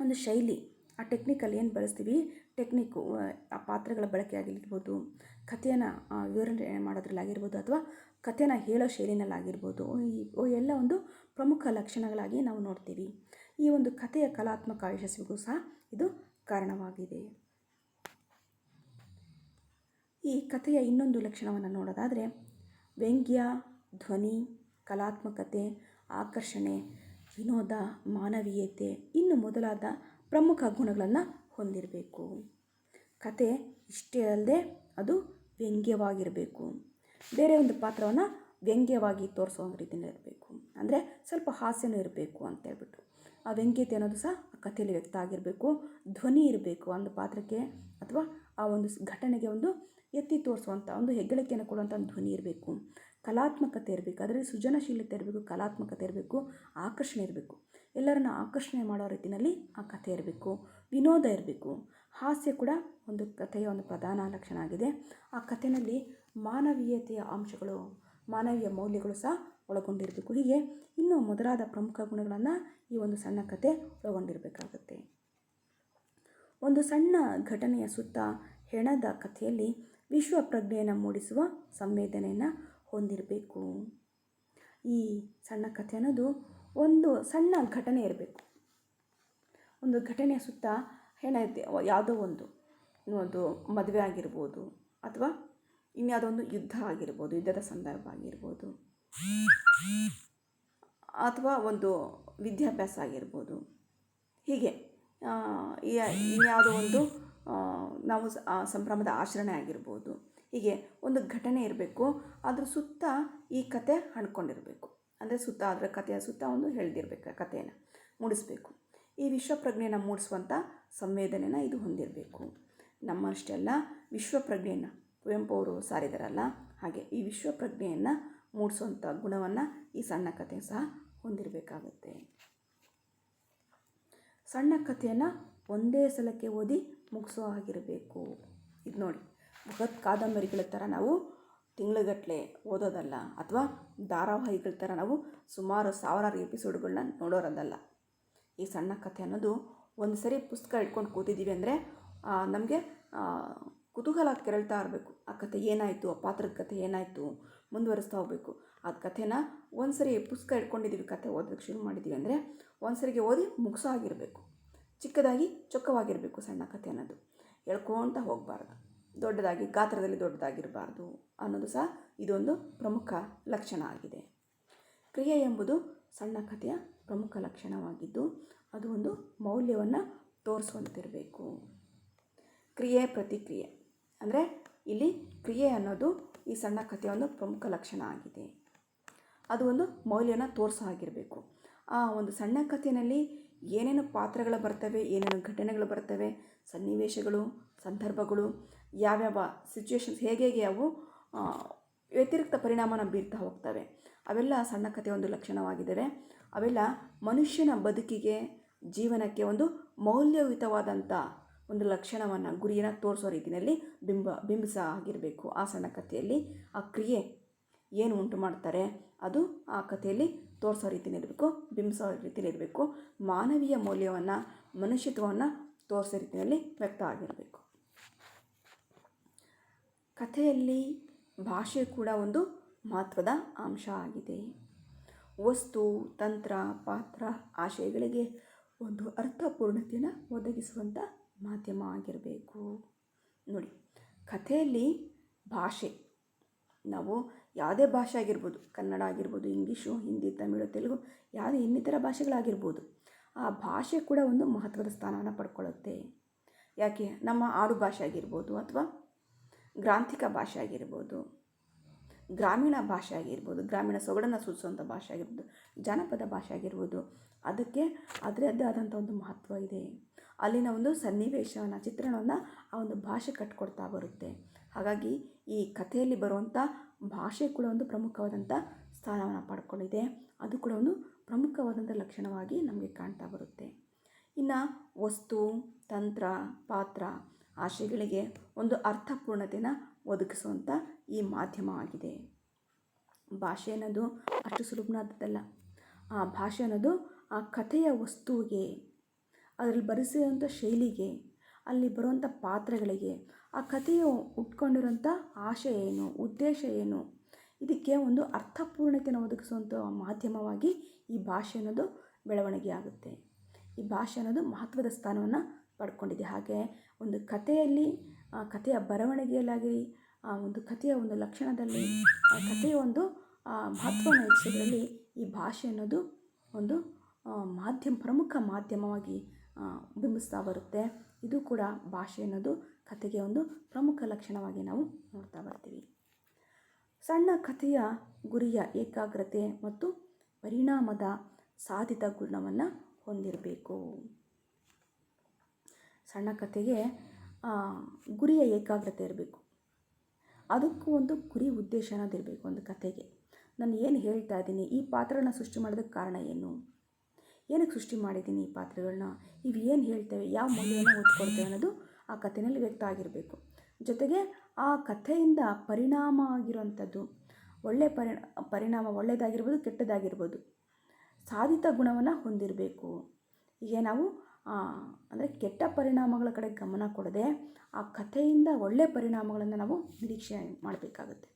ಒಂದು ಶೈಲಿ, ಆ ಟೆಕ್ನಿಕಲ್ಲಿ ಏನು ಬಳಸ್ತೀವಿ, ಟೆಕ್ನಿಕ್ಕು, ಆ ಪಾತ್ರಗಳ ಬಳಕೆ ಆಗಿರ್ಬೋದು, ಕಥೆಯನ್ನು ವಿವರಣೆ ಮಾಡೋದ್ರಲ್ಲಾಗಿರ್ಬೋದು, ಅಥವಾ ಕಥೆನ ಹೇಳೋ ಶೈಲಿನಲ್ಲಾಗಿರ್ಬೋದು, ಎಲ್ಲ ಒಂದು ಪ್ರಮುಖ ಲಕ್ಷಣಗಳಾಗಿ ನಾವು ನೋಡ್ತೀವಿ. ಈ ಒಂದು ಕಥೆಯ ಕಲಾತ್ಮಕ ಯಶಸ್ವಿಗೂ ಸಹ ಇದು ಕಾರಣವಾಗಿದೆ. ಈ ಕಥೆಯ ಇನ್ನೊಂದು ಲಕ್ಷಣವನ್ನು ನೋಡೋದಾದರೆ ವ್ಯಂಗ್ಯ, ಧ್ವನಿ, ಕಲಾತ್ಮಕತೆ, ಆಕರ್ಷಣೆ, ವಿನೋದ, ಮಾನವೀಯತೆ ಇನ್ನು ಮೊದಲಾದ ಪ್ರಮುಖ ಗುಣಗಳನ್ನು ಹೊಂದಿರಬೇಕು. ಕತೆ ಇಷ್ಟೇ ಅಲ್ಲದೆ ಅದು ವ್ಯಂಗ್ಯವಾಗಿರಬೇಕು. ಬೇರೆ ಒಂದು ಪಾತ್ರವನ್ನು ವ್ಯಂಗ್ಯವಾಗಿ ತೋರಿಸೋ ರೀತಿಯಲ್ಲಿ ಇರಬೇಕು. ಅಂದರೆ ಸ್ವಲ್ಪ ಹಾಸ್ಯನೂ ಇರಬೇಕು ಅಂತೇಳ್ಬಿಟ್ಟು ಆ ವ್ಯಂಗ್ಯತೆ ಅನ್ನೋದು ಸಹ ಆ ಕಥೆಯಲ್ಲಿ ವ್ಯಕ್ತ ಆಗಿರಬೇಕು. ಧ್ವನಿ ಇರಬೇಕು ಒಂದು ಪಾತ್ರಕ್ಕೆ ಅಥವಾ ಆ ಒಂದು ಘಟನೆಗೆ ಒಂದು ಎತ್ತಿ ತೋರಿಸುವಂಥ ಒಂದು ಹೆಗ್ಗಳಿಕೆಯನ್ನು ಕೊಡುವಂಥ ಒಂದು ಧ್ವನಿ ಇರಬೇಕು. ಕಲಾತ್ಮಕತೆ ಇರಬೇಕು, ಅದರಲ್ಲಿ ಸೃಜನಶೀಲತೆ ಇರಬೇಕು, ಕಲಾತ್ಮಕತೆ ಇರಬೇಕು, ಆಕರ್ಷಣೆ ಇರಬೇಕು. ಎಲ್ಲರನ್ನ ಆಕರ್ಷಣೆ ಮಾಡೋ ರೀತಿಯಲ್ಲಿ ಆ ಕಥೆ ಇರಬೇಕು. ವಿನೋದ ಇರಬೇಕು. ಹಾಸ್ಯ ಕೂಡ ಒಂದು ಕಥೆಯ ಒಂದು ಪ್ರಧಾನ ಲಕ್ಷಣ ಆಗಿದೆ. ಆ ಕಥೆಯಲ್ಲಿ ಮಾನವೀಯತೆಯ ಅಂಶಗಳು, ಮಾನವೀಯ ಮೌಲ್ಯಗಳು ಸಹ ಒಳಗೊಂಡಿರಬೇಕು. ಹೀಗೆ ಇನ್ನೂ ಮೊದಲಾದ ಪ್ರಮುಖ ಗುಣಗಳನ್ನು ಈ ಒಂದು ಸಣ್ಣ ಕಥೆ ಒಳಗೊಂಡಿರಬೇಕಾಗುತ್ತೆ. ಒಂದು ಸಣ್ಣ ಘಟನೆಯ ಸುತ್ತ ಹೆಣದ ಕಥೆಯಲ್ಲಿ ವಿಶ್ವ ಪ್ರಜ್ಞೆಯನ್ನು ಮೂಡಿಸುವ ಸಂವೇದನೆಯನ್ನು ಹೊಂದಿರಬೇಕು. ಈ ಸಣ್ಣ ಕಥೆ ಅನ್ನೋದು ಒಂದು ಸಣ್ಣ ಘಟನೆ ಇರಬೇಕು. ಒಂದು ಘಟನೆಯ ಸುತ್ತ ಹೆಣ ಯಾವುದೋ ಒಂದು ಮದುವೆ ಆಗಿರ್ಬೋದು, ಅಥವಾ ಇನ್ಯಾವುದೋ ಒಂದು ಯುದ್ಧ ಆಗಿರ್ಬೋದು, ಯುದ್ಧದ ಸಂದರ್ಭ ಆಗಿರ್ಬೋದು, ಅಥವಾ ಒಂದು ವಿದ್ಯಾಭ್ಯಾಸ ಆಗಿರ್ಬೋದು, ಹೀಗೆ ಇನ್ಯಾವುದೋ ಒಂದು ನಾವು ಸಂಭ್ರಮದ ಆಚರಣೆ ಆಗಿರ್ಬೋದು. ಹೀಗೆ ಒಂದು ಘಟನೆ ಇರಬೇಕು, ಅದ್ರ ಸುತ್ತ ಈ ಕತೆ ಹಣ್ಕೊಂಡಿರಬೇಕು. ಅಂದರೆ ಸುತ್ತ ಅದರ ಕಥೆಯ ಸುತ್ತ ಒಂದು ಹೇಳ್ದಿರ್ಬೇಕು, ಕಥೆಯನ್ನು ಮೂಡಿಸಬೇಕು. ಈ ವಿಶ್ವಪ್ರಜ್ಞೆಯನ್ನು ಮೂಡಿಸುವಂಥ ಸಂವೇದನೆಯನ್ನು ಇದು ಹೊಂದಿರಬೇಕು. ನಮ್ಮಷ್ಟೇ ಅಲ್ಲ, ವಿಶ್ವಪ್ರಜ್ಞೆಯನ್ನು ಕುವೆಂಪು ಅವರು ಸಾರಿದಾರಲ್ಲ, ಹಾಗೆ ಈ ವಿಶ್ವಪ್ರಜ್ಞೆಯನ್ನು ಮೂಡಿಸುವಂಥ ಗುಣವನ್ನು ಈ ಸಣ್ಣ ಕಥೆ ಸಹ ಹೊಂದಿರಬೇಕಾಗುತ್ತೆ. ಸಣ್ಣ ಕಥೆಯನ್ನು ಒಂದೇ ಸಲಕ್ಕೆ ಓದಿ ಮುಗಿಸೋ ಆಗಿರಬೇಕು. ಇದು ನೋಡಿ, ಬೃಹತ್ ಕಾದಂಬರಿಗಳ ಥರ ನಾವು ತಿಂಗಳುಗಟ್ಟಲೆ ಓದೋದಲ್ಲ, ಅಥವಾ ಧಾರಾವಾಹಿಗಳ ಥರ ನಾವು ಸುಮಾರು ಸಾವಿರಾರು ಎಪಿಸೋಡ್ಗಳನ್ನ ನೋಡೋರೋದಲ್ಲ. ಈ ಸಣ್ಣ ಕಥೆ ಅನ್ನೋದು ಒಂದು ಸರಿ ಪುಸ್ತಕ ಇಟ್ಕೊಂಡು ಕೂತಿದ್ದೀವಿ ಅಂದರೆ ನಮಗೆ ಕುತೂಹಲ ಕೆರಳ್ತಾ ಇರಬೇಕು. ಆ ಕಥೆ ಏನಾಯಿತು, ಆ ಪಾತ್ರದ ಕಥೆ ಏನಾಯಿತು ಮುಂದುವರಿಸ್ತಾ ಹೋಗಬೇಕು. ಆ ಕಥೆನ ಒಂದು ಸರಿ ಪುಸ್ತಕ ಇಟ್ಕೊಂಡಿದ್ದೀವಿ, ಕಥೆ ಓದೋದಕ್ಕೆ ಶುರು ಮಾಡಿದ್ದೀವಿ ಅಂದರೆ ಒಂದು ಸರಿಗೆ ಓದಿ ಮುಗಿಸೋ ಆಗಿರಬೇಕು. ಚಿಕ್ಕದಾಗಿ ಚೊಕ್ಕವಾಗಿರಬೇಕು ಸಣ್ಣ ಕಥೆ ಅನ್ನೋದು. ಹೇಳ್ಕೊಳ್ತಾ ಹೋಗಬಾರ್ದು, ದೊಡ್ಡದಾಗಿ ಗಾತ್ರದಲ್ಲಿ ದೊಡ್ಡದಾಗಿರಬಾರ್ದು ಅನ್ನೋದು ಸಹ ಇದೊಂದು ಪ್ರಮುಖ ಲಕ್ಷಣ ಆಗಿದೆ. ಕ್ರಿಯೆ ಎಂಬುದು ಸಣ್ಣ ಕಥೆಯ ಪ್ರಮುಖ ಲಕ್ಷಣವಾಗಿದ್ದು ಅದು ಒಂದು ಮೌಲ್ಯವನ್ನು ತೋರಿಸುವಂತಿರಬೇಕು. ಕ್ರಿಯೆ ಪ್ರತಿಕ್ರಿಯೆ ಅಂದರೆ ಇಲ್ಲಿ ಕ್ರಿಯೆ ಅನ್ನೋದು ಈ ಸಣ್ಣ ಕಥೆಯ ಒಂದು ಪ್ರಮುಖ ಲಕ್ಷಣ ಆಗಿದೆ. ಅದು ಒಂದು ಮೌಲ್ಯನ ತೋರಿಸೋ ಆಗಿರಬೇಕು. ಆ ಒಂದು ಸಣ್ಣ ಕಥೆಯಲ್ಲಿ ಏನೇನು ಪಾತ್ರಗಳು ಬರ್ತವೆ, ಏನೇನು ಘಟನೆಗಳು ಬರ್ತವೆ, ಸನ್ನಿವೇಶಗಳು, ಸಂದರ್ಭಗಳು, ಯಾವ್ಯಾವ ಸಿಚುವೇಶನ್ಸ್ ಹೇಗೆ ಅವು ವ್ಯತಿರಿಕ್ತ ಪರಿಣಾಮನ ಬೀರ್ತಾ ಹೋಗ್ತವೆ, ಅವೆಲ್ಲ ಸಣ್ಣ ಕಥೆಯ ಒಂದು ಲಕ್ಷಣವಾಗಿದ್ದಾವೆ. ಅವೆಲ್ಲ ಮನುಷ್ಯನ ಬದುಕಿಗೆ, ಜೀವನಕ್ಕೆ ಒಂದು ಮೌಲ್ಯಯುತವಾದಂಥ ಒಂದು ಲಕ್ಷಣವನ್ನು, ಗುರಿಯನ್ನು ತೋರಿಸೋ ರೀತಿಯಲ್ಲಿ ಬಿಂಬಿಸ ಆಗಿರಬೇಕು. ಆ ಸಣ್ಣ ಕಥೆಯಲ್ಲಿ ಆ ಕ್ರಿಯೆ ಏನು ಉಂಟು ಮಾಡ್ತಾರೆ ಅದು ಆ ಕಥೆಯಲ್ಲಿ ತೋರಿಸೋ ರೀತಿಯಲ್ಲಿರಬೇಕು, ಬಿಂಬಿಸೋ ರೀತಿಯಲ್ಲಿರಬೇಕು. ಮಾನವೀಯ ಮೌಲ್ಯವನ್ನು, ಮನುಷ್ಯತ್ವವನ್ನು ತೋರಿಸೋ ರೀತಿಯಲ್ಲಿ ವ್ಯಕ್ತ ಆಗಿರಬೇಕು. ಕಥೆಯಲ್ಲಿ ಭಾಷೆ ಕೂಡ ಒಂದು ಮಹತ್ವದ ಅಂಶ ಆಗಿದೆ. ವಸ್ತು, ತಂತ್ರ, ಪಾತ್ರ, ಆಶಯಗಳಿಗೆ ಒಂದು ಅರ್ಥಪೂರ್ಣತೆಯನ್ನು ಒದಗಿಸುವಂಥ ಮಾಧ್ಯಮ ಆಗಿರಬೇಕು. ನೋಡಿ, ಕಥೆಯಲ್ಲಿ ಭಾಷೆ, ನಾವು ಯಾವುದೇ ಭಾಷೆ ಆಗಿರ್ಬೋದು, ಕನ್ನಡ ಆಗಿರ್ಬೋದು, ಇಂಗ್ಲೀಷು, ಹಿಂದಿ, ತಮಿಳು, ತೆಲುಗು, ಯಾವುದೇ ಇನ್ನಿತರ ಭಾಷೆಗಳಾಗಿರ್ಬೋದು, ಆ ಭಾಷೆ ಕೂಡ ಒಂದು ಮಹತ್ವದ ಸ್ಥಾನವನ್ನು ಪಡ್ಕೊಳ್ಳುತ್ತೆ. ಯಾಕೆ? ನಮ್ಮ ಆಡು ಭಾಷೆ ಆಗಿರ್ಬೋದು, ಅಥವಾ ಗ್ರಾಂಥಿಕ ಭಾಷೆ ಆಗಿರ್ಬೋದು, ಗ್ರಾಮೀಣ ಭಾಷೆ ಆಗಿರ್ಬೋದು, ಗ್ರಾಮೀಣ ಸೊಗಡನ್ನು ಸೂಚಿಸುವಂಥ ಭಾಷೆ ಆಗಿರ್ಬೋದು, ಜಾನಪದ ಭಾಷೆ ಆಗಿರ್ಬೋದು, ಅದಕ್ಕೆ ಅದರದ್ದೇ ಆದಂಥ ಒಂದು ಮಹತ್ವ ಇದೆ. ಅಲ್ಲಿನ ಒಂದು ಸನ್ನಿವೇಶವನ್ನು, ಚಿತ್ರಣವನ್ನು ಆ ಒಂದು ಭಾಷೆ ಕಟ್ಕೊಡ್ತಾ ಬರುತ್ತೆ. ಹಾಗಾಗಿ ಈ ಕಥೆಯಲ್ಲಿ ಬರುವಂಥ ಭಾಷೆ ಕೂಡ ಒಂದು ಪ್ರಮುಖವಾದಂಥ ಸ್ಥಾನವನ್ನು ಪಡ್ಕೊಂಡಿದೆ. ಅದು ಕೂಡ ಒಂದು ಪ್ರಮುಖವಾದಂಥ ಲಕ್ಷಣವಾಗಿ ನಮಗೆ ಕಾಣ್ತಾ ಬರುತ್ತೆ. ಇನ್ನು ವಸ್ತು, ತಂತ್ರ, ಪಾತ್ರ, ಆಶಯಗಳಿಗೆ ಒಂದು ಅರ್ಥಪೂರ್ಣತೆಯನ್ನು ಒದಗಿಸುವಂಥ ಈ ಮಾಧ್ಯಮ ಆಗಿದೆ. ಭಾಷೆ ಅನ್ನೋದು ಅಷ್ಟು ಸುಲಭನಾದದ್ದಲ್ಲ. ಆ ಭಾಷೆ ಅನ್ನೋದು ಆ ಕಥೆಯ ವಸ್ತುವಿಗೆ, ಅದರಲ್ಲಿ ಬರೆಸಿರುವಂಥ ಶೈಲಿಗೆ, ಅಲ್ಲಿ ಬರುವಂಥ ಪಾತ್ರಗಳಿಗೆ, ಆ ಕಥೆಯು ಉಟ್ಕೊಂಡಿರೋಂಥ ಆಶಯ ಏನು, ಉದ್ದೇಶ ಏನು, ಇದಕ್ಕೆ ಒಂದು ಅರ್ಥಪೂರ್ಣತೆಯನ್ನು ಒದಗಿಸುವಂಥ ಮಾಧ್ಯಮವಾಗಿ ಈ ಭಾಷೆ ಅನ್ನೋದು ಬೆಳವಣಿಗೆ ಆಗುತ್ತೆ. ಈ ಭಾಷೆ ಅನ್ನೋದು ಮಹತ್ವದ ಸ್ಥಾನವನ್ನು ಪಡ್ಕೊಂಡಿದೆ. ಹಾಗೆ ಒಂದು ಕಥೆಯಲ್ಲಿ, ಆ ಕಥೆಯ ಬರವಣಿಗೆಯಲ್ಲಾಗಲಿ, ಆ ಒಂದು ಕಥೆಯ ಒಂದು ಲಕ್ಷಣದಲ್ಲಿ, ಆ ಕಥೆಯ ಒಂದು ಮಹತ್ವವನ್ನು ಹೆಚ್ಚಿಸೋದ್ರಲ್ಲಿ ಈ ಭಾಷೆ ಅನ್ನೋದು ಒಂದು ಪ್ರಮುಖ ಮಾಧ್ಯಮವಾಗಿ ಬಿಂಬಿಸ್ತಾ ಬರುತ್ತೆ. ಇದು ಕೂಡ ಭಾಷೆ ಅನ್ನೋದು ಕಥೆಗೆ ಒಂದು ಪ್ರಮುಖ ಲಕ್ಷಣವಾಗಿ ನಾವು ನೋಡ್ತಾ ಬರ್ತೀವಿ. ಸಣ್ಣ ಕಥೆಯ ಗುರಿಯ ಏಕಾಗ್ರತೆ ಮತ್ತು ಪರಿಣಾಮದ ಸಾಧಿತ ಗುಣವನ್ನು ಹೊಂದಿರಬೇಕು. ಸಣ್ಣ ಕಥೆಗೆ ಗುರಿಯ ಏಕಾಗ್ರತೆ ಇರಬೇಕು. ಅದಕ್ಕೂ ಒಂದು ಗುರಿ ಉದ್ದೇಶ ಅನ್ನೋದಿರಬೇಕು. ಒಂದು ಕಥೆಗೆ ನಾನು ಏನು ಹೇಳ್ತಾ ಇದ್ದೀನಿ, ಈ ಪಾತ್ರಗಳನ್ನ ಸೃಷ್ಟಿ ಮಾಡೋದಕ್ಕೆ ಕಾರಣ ಏನು, ಏನಕ್ಕೆ ಸೃಷ್ಟಿ ಮಾಡಿದ್ದೀನಿ ಈ ಪಾತ್ರಗಳನ್ನ, ಇವು ಏನು ಹೇಳ್ತೇವೆ, ಯಾವ ಮೌಲ್ಯವನ್ನು ಹೊತ್ಕೊಡ್ತೇವೆ ಅನ್ನೋದು ಆ ಕಥೆಯಲ್ಲಿ ವ್ಯಕ್ತ ಆಗಿರಬೇಕು. ಜೊತೆಗೆ ಆ ಕಥೆಯಿಂದ ಪರಿಣಾಮ ಆಗಿರುವಂಥದ್ದು, ಒಳ್ಳೆಯ ಪರಿಣಾಮ, ಒಳ್ಳೆಯದಾಗಿರ್ಬೋದು, ಕೆಟ್ಟದಾಗಿರ್ಬೋದು, ಸಾಧಿತ ಗುಣವನ್ನು ಹೊಂದಿರಬೇಕು. ಹೀಗೆ ನಾವು ಅಂದರೆ ಕೆಟ್ಟ ಪರಿಣಾಮಗಳ ಕಡೆ ಗಮನ ಕೊಡದೆ ಆ ಕಥೆಯಿಂದ ಒಳ್ಳೆಯ ಪರಿಣಾಮಗಳನ್ನು ನಾವು ನಿರೀಕ್ಷೆ ಮಾಡಬೇಕಾಗುತ್ತೆ.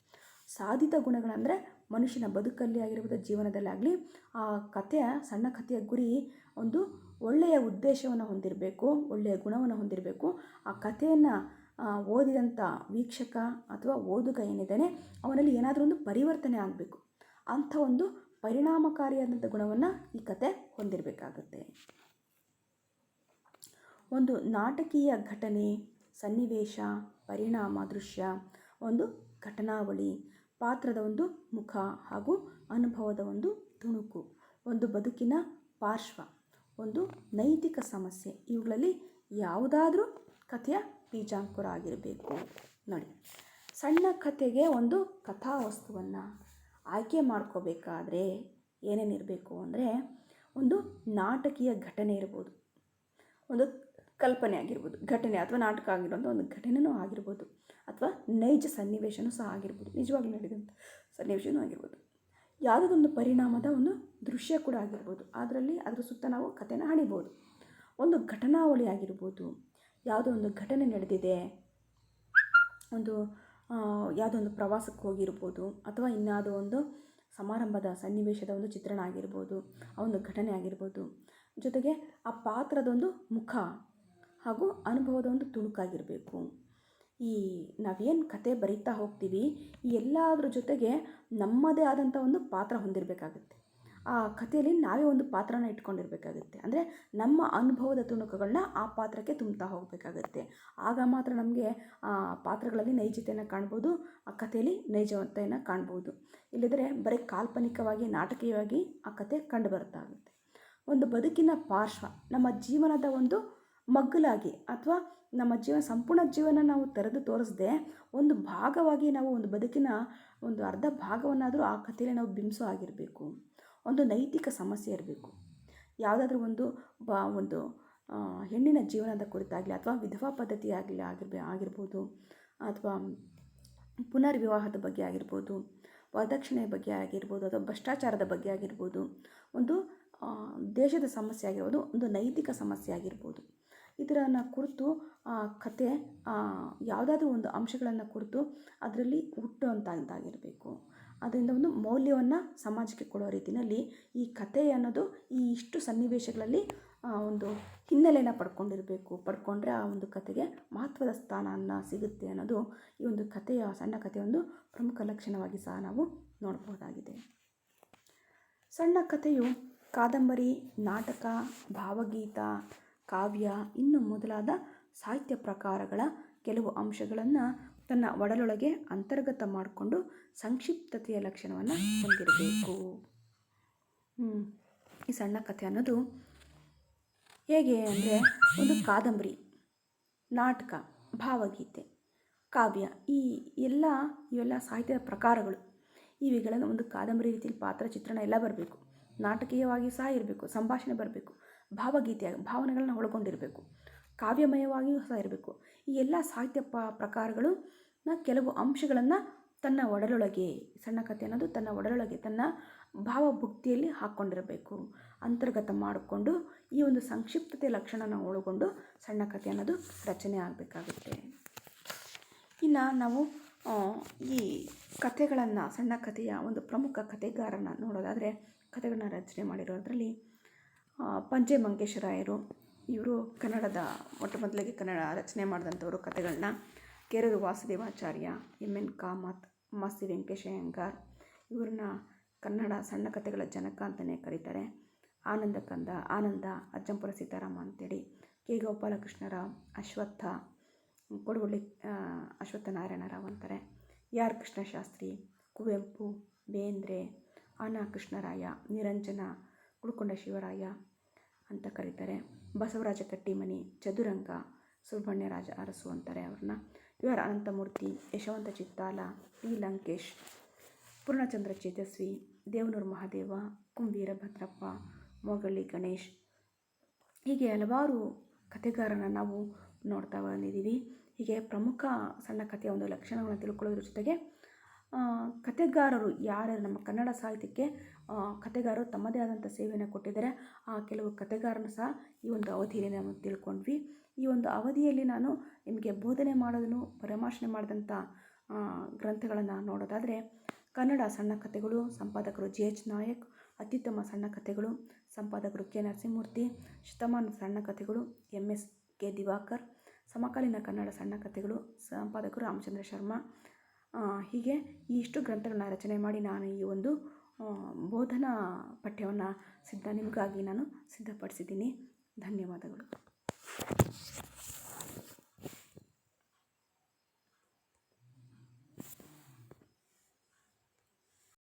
ಸಾಧಿತ ಗುಣಗಳಂದರೆ ಮನುಷ್ಯನ ಬದುಕಲ್ಲಿ ಆಗಿರ್ಬೋದು, ಜೀವನದಲ್ಲಾಗಲಿ ಆ ಕಥೆಯ, ಸಣ್ಣ ಕಥೆಯ ಗುರಿ ಒಂದು ಒಳ್ಳೆಯ ಉದ್ದೇಶವನ್ನು ಹೊಂದಿರಬೇಕು, ಒಳ್ಳೆಯ ಗುಣವನ್ನು ಹೊಂದಿರಬೇಕು. ಆ ಕಥೆಯನ್ನು ಓದಿದಂಥ ವೀಕ್ಷಕ ಅಥವಾ ಓದುಗ ಏನಿದ್ದಾನೆ ಅವನಲ್ಲಿ ಏನಾದರೂ ಒಂದು ಪರಿವರ್ತನೆ ಆಗಬೇಕು. ಅಂಥ ಒಂದು ಪರಿಣಾಮಕಾರಿಯಾದಂಥ ಗುಣವನ್ನು ಈ ಕಥೆ ಹೊಂದಿರಬೇಕಾಗುತ್ತೆ. ಒಂದು ನಾಟಕೀಯ ಘಟನೆ, ಸನ್ನಿವೇಶ, ಪರಿಣಾಮ, ದೃಶ್ಯ, ಒಂದು ಘಟನಾವಳಿ, ಪಾತ್ರದ ಒಂದು ಮುಖ ಹಾಗೂ ಅನುಭವದ ಒಂದು ತುಣುಕು, ಒಂದು ಬದುಕಿನ ಪಾರ್ಶ್ವ, ಒಂದು ನೈತಿಕ ಸಮಸ್ಯೆ, ಇವುಗಳಲ್ಲಿ ಯಾವುದಾದ್ರೂ ಕಥೆಯ ಬೀಜಾಂಕುರ ಆಗಿರಬೇಕು. ನೋಡಿ, ಸಣ್ಣ ಕಥೆಗೆ ಒಂದು ಕಥಾವಸ್ತುವನ್ನು ಆಯ್ಕೆ ಮಾಡ್ಕೋಬೇಕಾದ್ರೆ ಏನೇನಿರಬೇಕು ಅಂದರೆ, ಒಂದು ನಾಟಕೀಯ ಘಟನೆ ಇರ್ಬೋದು, ಒಂದು ಕಲ್ಪನೆ ಆಗಿರ್ಬೋದು, ಘಟನೆ ಅಥವಾ ನಾಟಕ ಆಗಿರೋಂಥ ಒಂದು ಘಟನೆಯೂ ಆಗಿರ್ಬೋದು, ಅಥವಾ ನೈಜ ಸನ್ನಿವೇಶನೂ ಸಹ ಆಗಿರ್ಬೋದು, ನಿಜವಾಗ್ಲೂ ನಡೆದಂಥ ಸನ್ನಿವೇಶನೂ ಆಗಿರ್ಬೋದು, ಯಾವುದೊಂದು ಪರಿಣಾಮದ ಒಂದು ದೃಶ್ಯ ಕೂಡ ಆಗಿರ್ಬೋದು, ಅದರ ಸುತ್ತ ನಾವು ಕಥೆನ ಹಣಿಬೋದು. ಒಂದು ಘಟನಾವಳಿ ಆಗಿರ್ಬೋದು, ಯಾವುದೋ ಒಂದು ಘಟನೆ ನಡೆದಿದೆ, ಒಂದು ಯಾವುದೋ ಒಂದು ಪ್ರವಾಸಕ್ಕೆ ಹೋಗಿರ್ಬೋದು, ಅಥವಾ ಇನ್ಯಾವುದೋ ಒಂದು ಸಮಾರಂಭದ ಸನ್ನಿವೇಶದ ಒಂದು ಚಿತ್ರಣ ಆಗಿರ್ಬೋದು, ಆ ಒಂದು ಘಟನೆ ಆಗಿರ್ಬೋದು, ಜೊತೆಗೆ ಆ ಪಾತ್ರದೊಂದು ಮುಖ ಹಾಗೂ ಅನುಭವದ ಒಂದು ತುಣುಕಾಗಿರಬೇಕು. ಈ ನಾವೇನು ಕತೆ ಬರೀತಾ ಹೋಗ್ತೀವಿ, ಈ ಎಲ್ಲದರ ಜೊತೆಗೆ ನಮ್ಮದೇ ಆದಂಥ ಒಂದು ಪಾತ್ರ ಹೊಂದಿರಬೇಕಾಗುತ್ತೆ. ಆ ಕಥೆಯಲ್ಲಿ ನಾವೇ ಒಂದು ಪಾತ್ರನ ಇಟ್ಕೊಂಡಿರಬೇಕಾಗುತ್ತೆ. ಅಂದರೆ ನಮ್ಮ ಅನುಭವದ ತುಣುಕುಗಳನ್ನ ಆ ಪಾತ್ರಕ್ಕೆ ತುಂಬ್ತಾ ಹೋಗಬೇಕಾಗುತ್ತೆ. ಆಗ ಮಾತ್ರ ನಮಗೆ ಆ ಪಾತ್ರಗಳಲ್ಲಿ ನೈಜತೆಯನ್ನು ಕಾಣ್ಬೋದು, ಆ ಕಥೆಯಲ್ಲಿ ನೈಜತೆಯನ್ನು ಕಾಣ್ಬೋದು. ಇಲ್ಲದಿದ್ದರೆ ಬರೀ ಕಾಲ್ಪನಿಕವಾಗಿ, ನಾಟಕೀಯವಾಗಿ ಆ ಕತೆ ಕಂಡು ಬರ್ತಾಗುತ್ತೆ. ಒಂದು ಬದುಕಿನ ಪಾರ್ಶ್ವ, ನಮ್ಮ ಜೀವನದ ಒಂದು ಮಗ್ಗಲಾಗಿ, ಅಥವಾ ನಮ್ಮ ಸಂಪೂರ್ಣ ಜೀವನ ನಾವು ತೆರೆದು ತೋರಿಸದೆ ಒಂದು ಭಾಗವಾಗಿ, ನಾವು ಒಂದು ಬದುಕಿನ ಒಂದು ಅರ್ಧ ಭಾಗವನ್ನಾದರೂ ಆ ಕಥೆಯಲ್ಲಿ ನಾವು ಬಿಂಬಿಸೋ ಆಗಿರಬೇಕು. ಒಂದು ನೈತಿಕ ಸಮಸ್ಯೆ ಇರಬೇಕು. ಯಾವುದಾದ್ರೂ ಒಂದು ಹೆಣ್ಣಿನ ಜೀವನದ ಕುರಿತಾಗಲಿ, ಅಥವಾ ವಿಧವಾ ಪದ್ಧತಿ ಆಗಿರ್ಬೋದು, ಅಥವಾ ಪುನರ್ವಿವಾಹದ ಬಗ್ಗೆ ಆಗಿರ್ಬೋದು, ವರದಕ್ಷಿಣೆ ಬಗ್ಗೆ ಆಗಿರ್ಬೋದು, ಅಥವಾ ಭ್ರಷ್ಟಾಚಾರದ ಬಗ್ಗೆ ಆಗಿರ್ಬೋದು, ಒಂದು ದೇಶದ ಸಮಸ್ಯೆ ಆಗಿರ್ಬೋದು, ಒಂದು ನೈತಿಕ ಸಮಸ್ಯೆ ಆಗಿರ್ಬೋದು, ಇದರನ್ನು ಕುರಿತು ಆ ಕತೆ ಯಾವುದಾದ್ರೂ ಒಂದು ಅಂಶಗಳನ್ನು ಕುರಿತು ಅದರಲ್ಲಿ ಹುಟ್ಟುವಂಥದ್ದಾಗಿರಬೇಕು. ಅದರಿಂದ ಒಂದು ಮೌಲ್ಯವನ್ನು ಸಮಾಜಕ್ಕೆ ಕೊಡೋ ರೀತಿಯಲ್ಲಿ ಈ ಕತೆ ಅನ್ನೋದು ಈ ಇಷ್ಟು ಸನ್ನಿವೇಶಗಳಲ್ಲಿ ಒಂದು ಹಿನ್ನೆಲೆಯನ್ನು ಪಡ್ಕೊಂಡ್ರೆ ಆ ಒಂದು ಕತೆಗೆ ಮಹತ್ವದ ಸ್ಥಾನವನ್ನು ಸಿಗುತ್ತೆ ಅನ್ನೋದು ಈ ಒಂದು ಕಥೆಯ, ಸಣ್ಣ ಕಥೆಯ ಒಂದು ಪ್ರಮುಖ ಲಕ್ಷಣವಾಗಿ ಸಹ ನಾವು ನೋಡಬಹುದಾಗಿದೆ. ಸಣ್ಣ ಕಥೆಯು ಕಾದಂಬರಿ, ನಾಟಕ, ಭಾವಗೀತ, ಕಾವ್ಯ, ಇನ್ನು ಮೊದಲಾದ ಸಾಹಿತ್ಯ ಪ್ರಕಾರಗಳ ಕೆಲವು ಅಂಶಗಳನ್ನು ತನ್ನ ಒಡಲೊಳಗೆ ಅಂತರ್ಗತ ಮಾಡಿಕೊಂಡು ಸಂಕ್ಷಿಪ್ತತೆಯ ಲಕ್ಷಣವನ್ನು ಹೊಂದಿರಬೇಕು. ಈ ಸಣ್ಣ ಕಥೆ ಅನ್ನೋದು ಹೇಗೆ ಅಂದರೆ ಒಂದು ಕಾದಂಬರಿ, ನಾಟಕ, ಭಾವಗೀತೆ, ಕಾವ್ಯ, ಇವೆಲ್ಲ ಸಾಹಿತ್ಯದ ಪ್ರಕಾರಗಳು. ಇವುಗಳನ್ನು ಒಂದು ಕಾದಂಬರಿ ರೀತಿಯಲ್ಲಿ ಪಾತ್ರ ಚಿತ್ರಣ ಎಲ್ಲ ಬರಬೇಕು, ನಾಟಕೀಯವಾಗಿ ಸಹ ಇರಬೇಕು, ಸಂಭಾಷಣೆ ಬರಬೇಕು, ಭಾವಗೀತೆಯಾಗಿ ಭಾವನೆಗಳನ್ನ ಒಳಗೊಂಡಿರಬೇಕು, ಕಾವ್ಯಮಯವಾಗಿಯೂ ಸಹ ಇರಬೇಕು. ಈ ಎಲ್ಲ ಸಾಹಿತ್ಯ ಪ್ರಕಾರಗಳು ಕೆಲವು ಅಂಶಗಳನ್ನು ತನ್ನ ಒಡಲೊಳಗೆ, ಸಣ್ಣ ಕಥೆ ಅನ್ನೋದು ತನ್ನ ಒಡಲೊಳಗೆ ತನ್ನ ಭಾವಭುಕ್ತಿಯಲ್ಲಿ ಹಾಕ್ಕೊಂಡಿರಬೇಕು, ಅಂತರ್ಗತ ಮಾಡಿಕೊಂಡು ಈ ಒಂದು ಸಂಕ್ಷಿಪ್ತತೆ ಲಕ್ಷಣನ ಒಳಗೊಂಡು ಸಣ್ಣ ಕಥೆ ಅನ್ನೋದು ರಚನೆ ಆಗಬೇಕಾಗುತ್ತೆ. ಇನ್ನು ನಾವು ಈ ಕಥೆಗಳನ್ನು, ಸಣ್ಣ ಕಥೆಯ ಒಂದು ಪ್ರಮುಖ ಕಥೆಗಾರನ ನೋಡೋದಾದರೆ, ಕಥೆಗಳನ್ನ ರಚನೆ ಮಾಡಿರೋದ್ರಲ್ಲಿ ಪಂಜೆ ಮಂಗೇಶರಾಯರು, ಇವರು ಕನ್ನಡದ ಮೊಟ್ಟಮೊದಲಿಗೆ ಕನ್ನಡ ರಚನೆ ಮಾಡಿದಂಥವರು ಕಥೆಗಳನ್ನ. ಕೆರೂರು ವಾಸುದೇವಾಚಾರ್ಯ, ಎಂ.ಎನ್. ಕಾಮತ್, ಮಾಸ್ತಿ ವೆಂಕಟೇಶಯ್ಯಂಗಾರ್, ಇವ್ರನ್ನ ಕನ್ನಡ ಸಣ್ಣ ಕಥೆಗಳ ಜನಕ ಅಂತಲೇ ಕರೀತಾರೆ. ಆನಂದ, ಅಜ್ಜಂಪುರ ಸೀತಾರಾಮ ಅಂತೇಳಿ, ಕೆ. ಗೋಪಾಲಕೃಷ್ಣರಾವ್, ಅಶ್ವತ್ಥ, ಕೊಡವಳ್ಳಿ ಅಶ್ವತ್ಥನಾರಾಯಣರಾವ್ ಅಂತಾರೆ, ಆರ್. ಕೃಷ್ಣಶಾಸ್ತ್ರಿ, ಕುವೆಂಪು, ಬೇಂದ್ರೆ, ಆನ ಕೃಷ್ಣರಾಯ, ನಿರಂಜನ, ಉಳ್ಕೊಂಡ ಶಿವರಾಯ ಅಂತ ಕರೀತಾರೆ. ಬಸವರಾಜ ಕಟ್ಟಿಮನಿ, ಚದುರಂಗ, ಸುಬ್ರಹ್ಮಣ್ಯರಾಜ ಅರಸು ಅಂತಾರೆ ಅವ್ರನ್ನ. ಆರ್. ಅನಂತಮೂರ್ತಿ, ಯಶವಂತ ಚಿತ್ತಾಲ, ಪಿ. ಲಂಕೇಶ್, ಪೂರ್ಣಚಂದ್ರ ಚೇತಸ್ವಿ, ದೇವನೂರು ಮಹಾದೇವ, ಕುಂ. ವೀರಭದ್ರಪ್ಪ, ಮೊಗಳಿ ಗಣೇಶ್, ಹೀಗೆ ಹಲವಾರು ಕಥೆಗಾರನ ನಾವು ನೋಡ್ತಾ ಬಂದಿದ್ದೀವಿ. ಹೀಗೆ ಪ್ರಮುಖ ಸಣ್ಣ ಕಥೆಯ ಒಂದು ಲಕ್ಷಣಗಳನ್ನು ತಿಳ್ಕೊಳ್ಳೋದ್ರ ಜೊತೆಗೆ ಕಥೆಗಾರರು ಯಾರ್ಯಾರು ನಮ್ಮ ಕನ್ನಡ ಸಾಹಿತ್ಯಕ್ಕೆ ಕಥೆಗಾರರು ತಮ್ಮದೇ ಆದಂಥ ಸೇವೆಯನ್ನು ಕೊಟ್ಟಿದ್ದಾರೆ. ಆ ಕೆಲವು ಕಥೆಗಾರನು ಸಹ ಈ ಒಂದು ಅವಧಿಯಲ್ಲಿ ನಾವು ತಿಳ್ಕೊಂಡ್ವಿ. ಈ ಒಂದು ಅವಧಿಯಲ್ಲಿ ನಾನು ನಿಮಗೆ ಬೋಧನೆ ಮಾಡೋದನ್ನು ಪರಾಮರ್ಶನೆ ಮಾಡಿದಂಥ ಗ್ರಂಥಗಳನ್ನು ನೋಡೋದಾದರೆ, ಕನ್ನಡ ಸಣ್ಣ ಕಥೆಗಳು, ಸಂಪಾದಕರು ಜೆ.ಎಚ್. ನಾಯಕ್, ಅತ್ಯುತ್ತಮ ಸಣ್ಣ ಕಥೆಗಳು, ಸಂಪಾದಕರು ಕೆ. ನರಸಿಂಹಮೂರ್ತಿ, ಶತಮಾನದ ಸಣ್ಣ ಕಥೆಗಳು, ಎಂ.ಎಸ್.ಕೆ. ದಿವಾಕರ್, ಸಮಕಾಲೀನ ಕನ್ನಡ ಸಣ್ಣ ಕಥೆಗಳು, ಸಂಪಾದಕರು ರಾಮಚಂದ್ರ ಶರ್ಮಾ. ಹೀಗೆ ಇಷ್ಟು ಗ್ರಂಥಗಳನ್ನ ರಚನೆ ಮಾಡಿ ನಾನು ಈ ಒಂದು ಬೋಧನಾ ಪಠ್ಯವನ್ನು ನಿಮಗಾಗಿ ನಾನು ಸಿದ್ಧಪಡಿಸಿದ್ದೀನಿ. ಧನ್ಯವಾದಗಳು.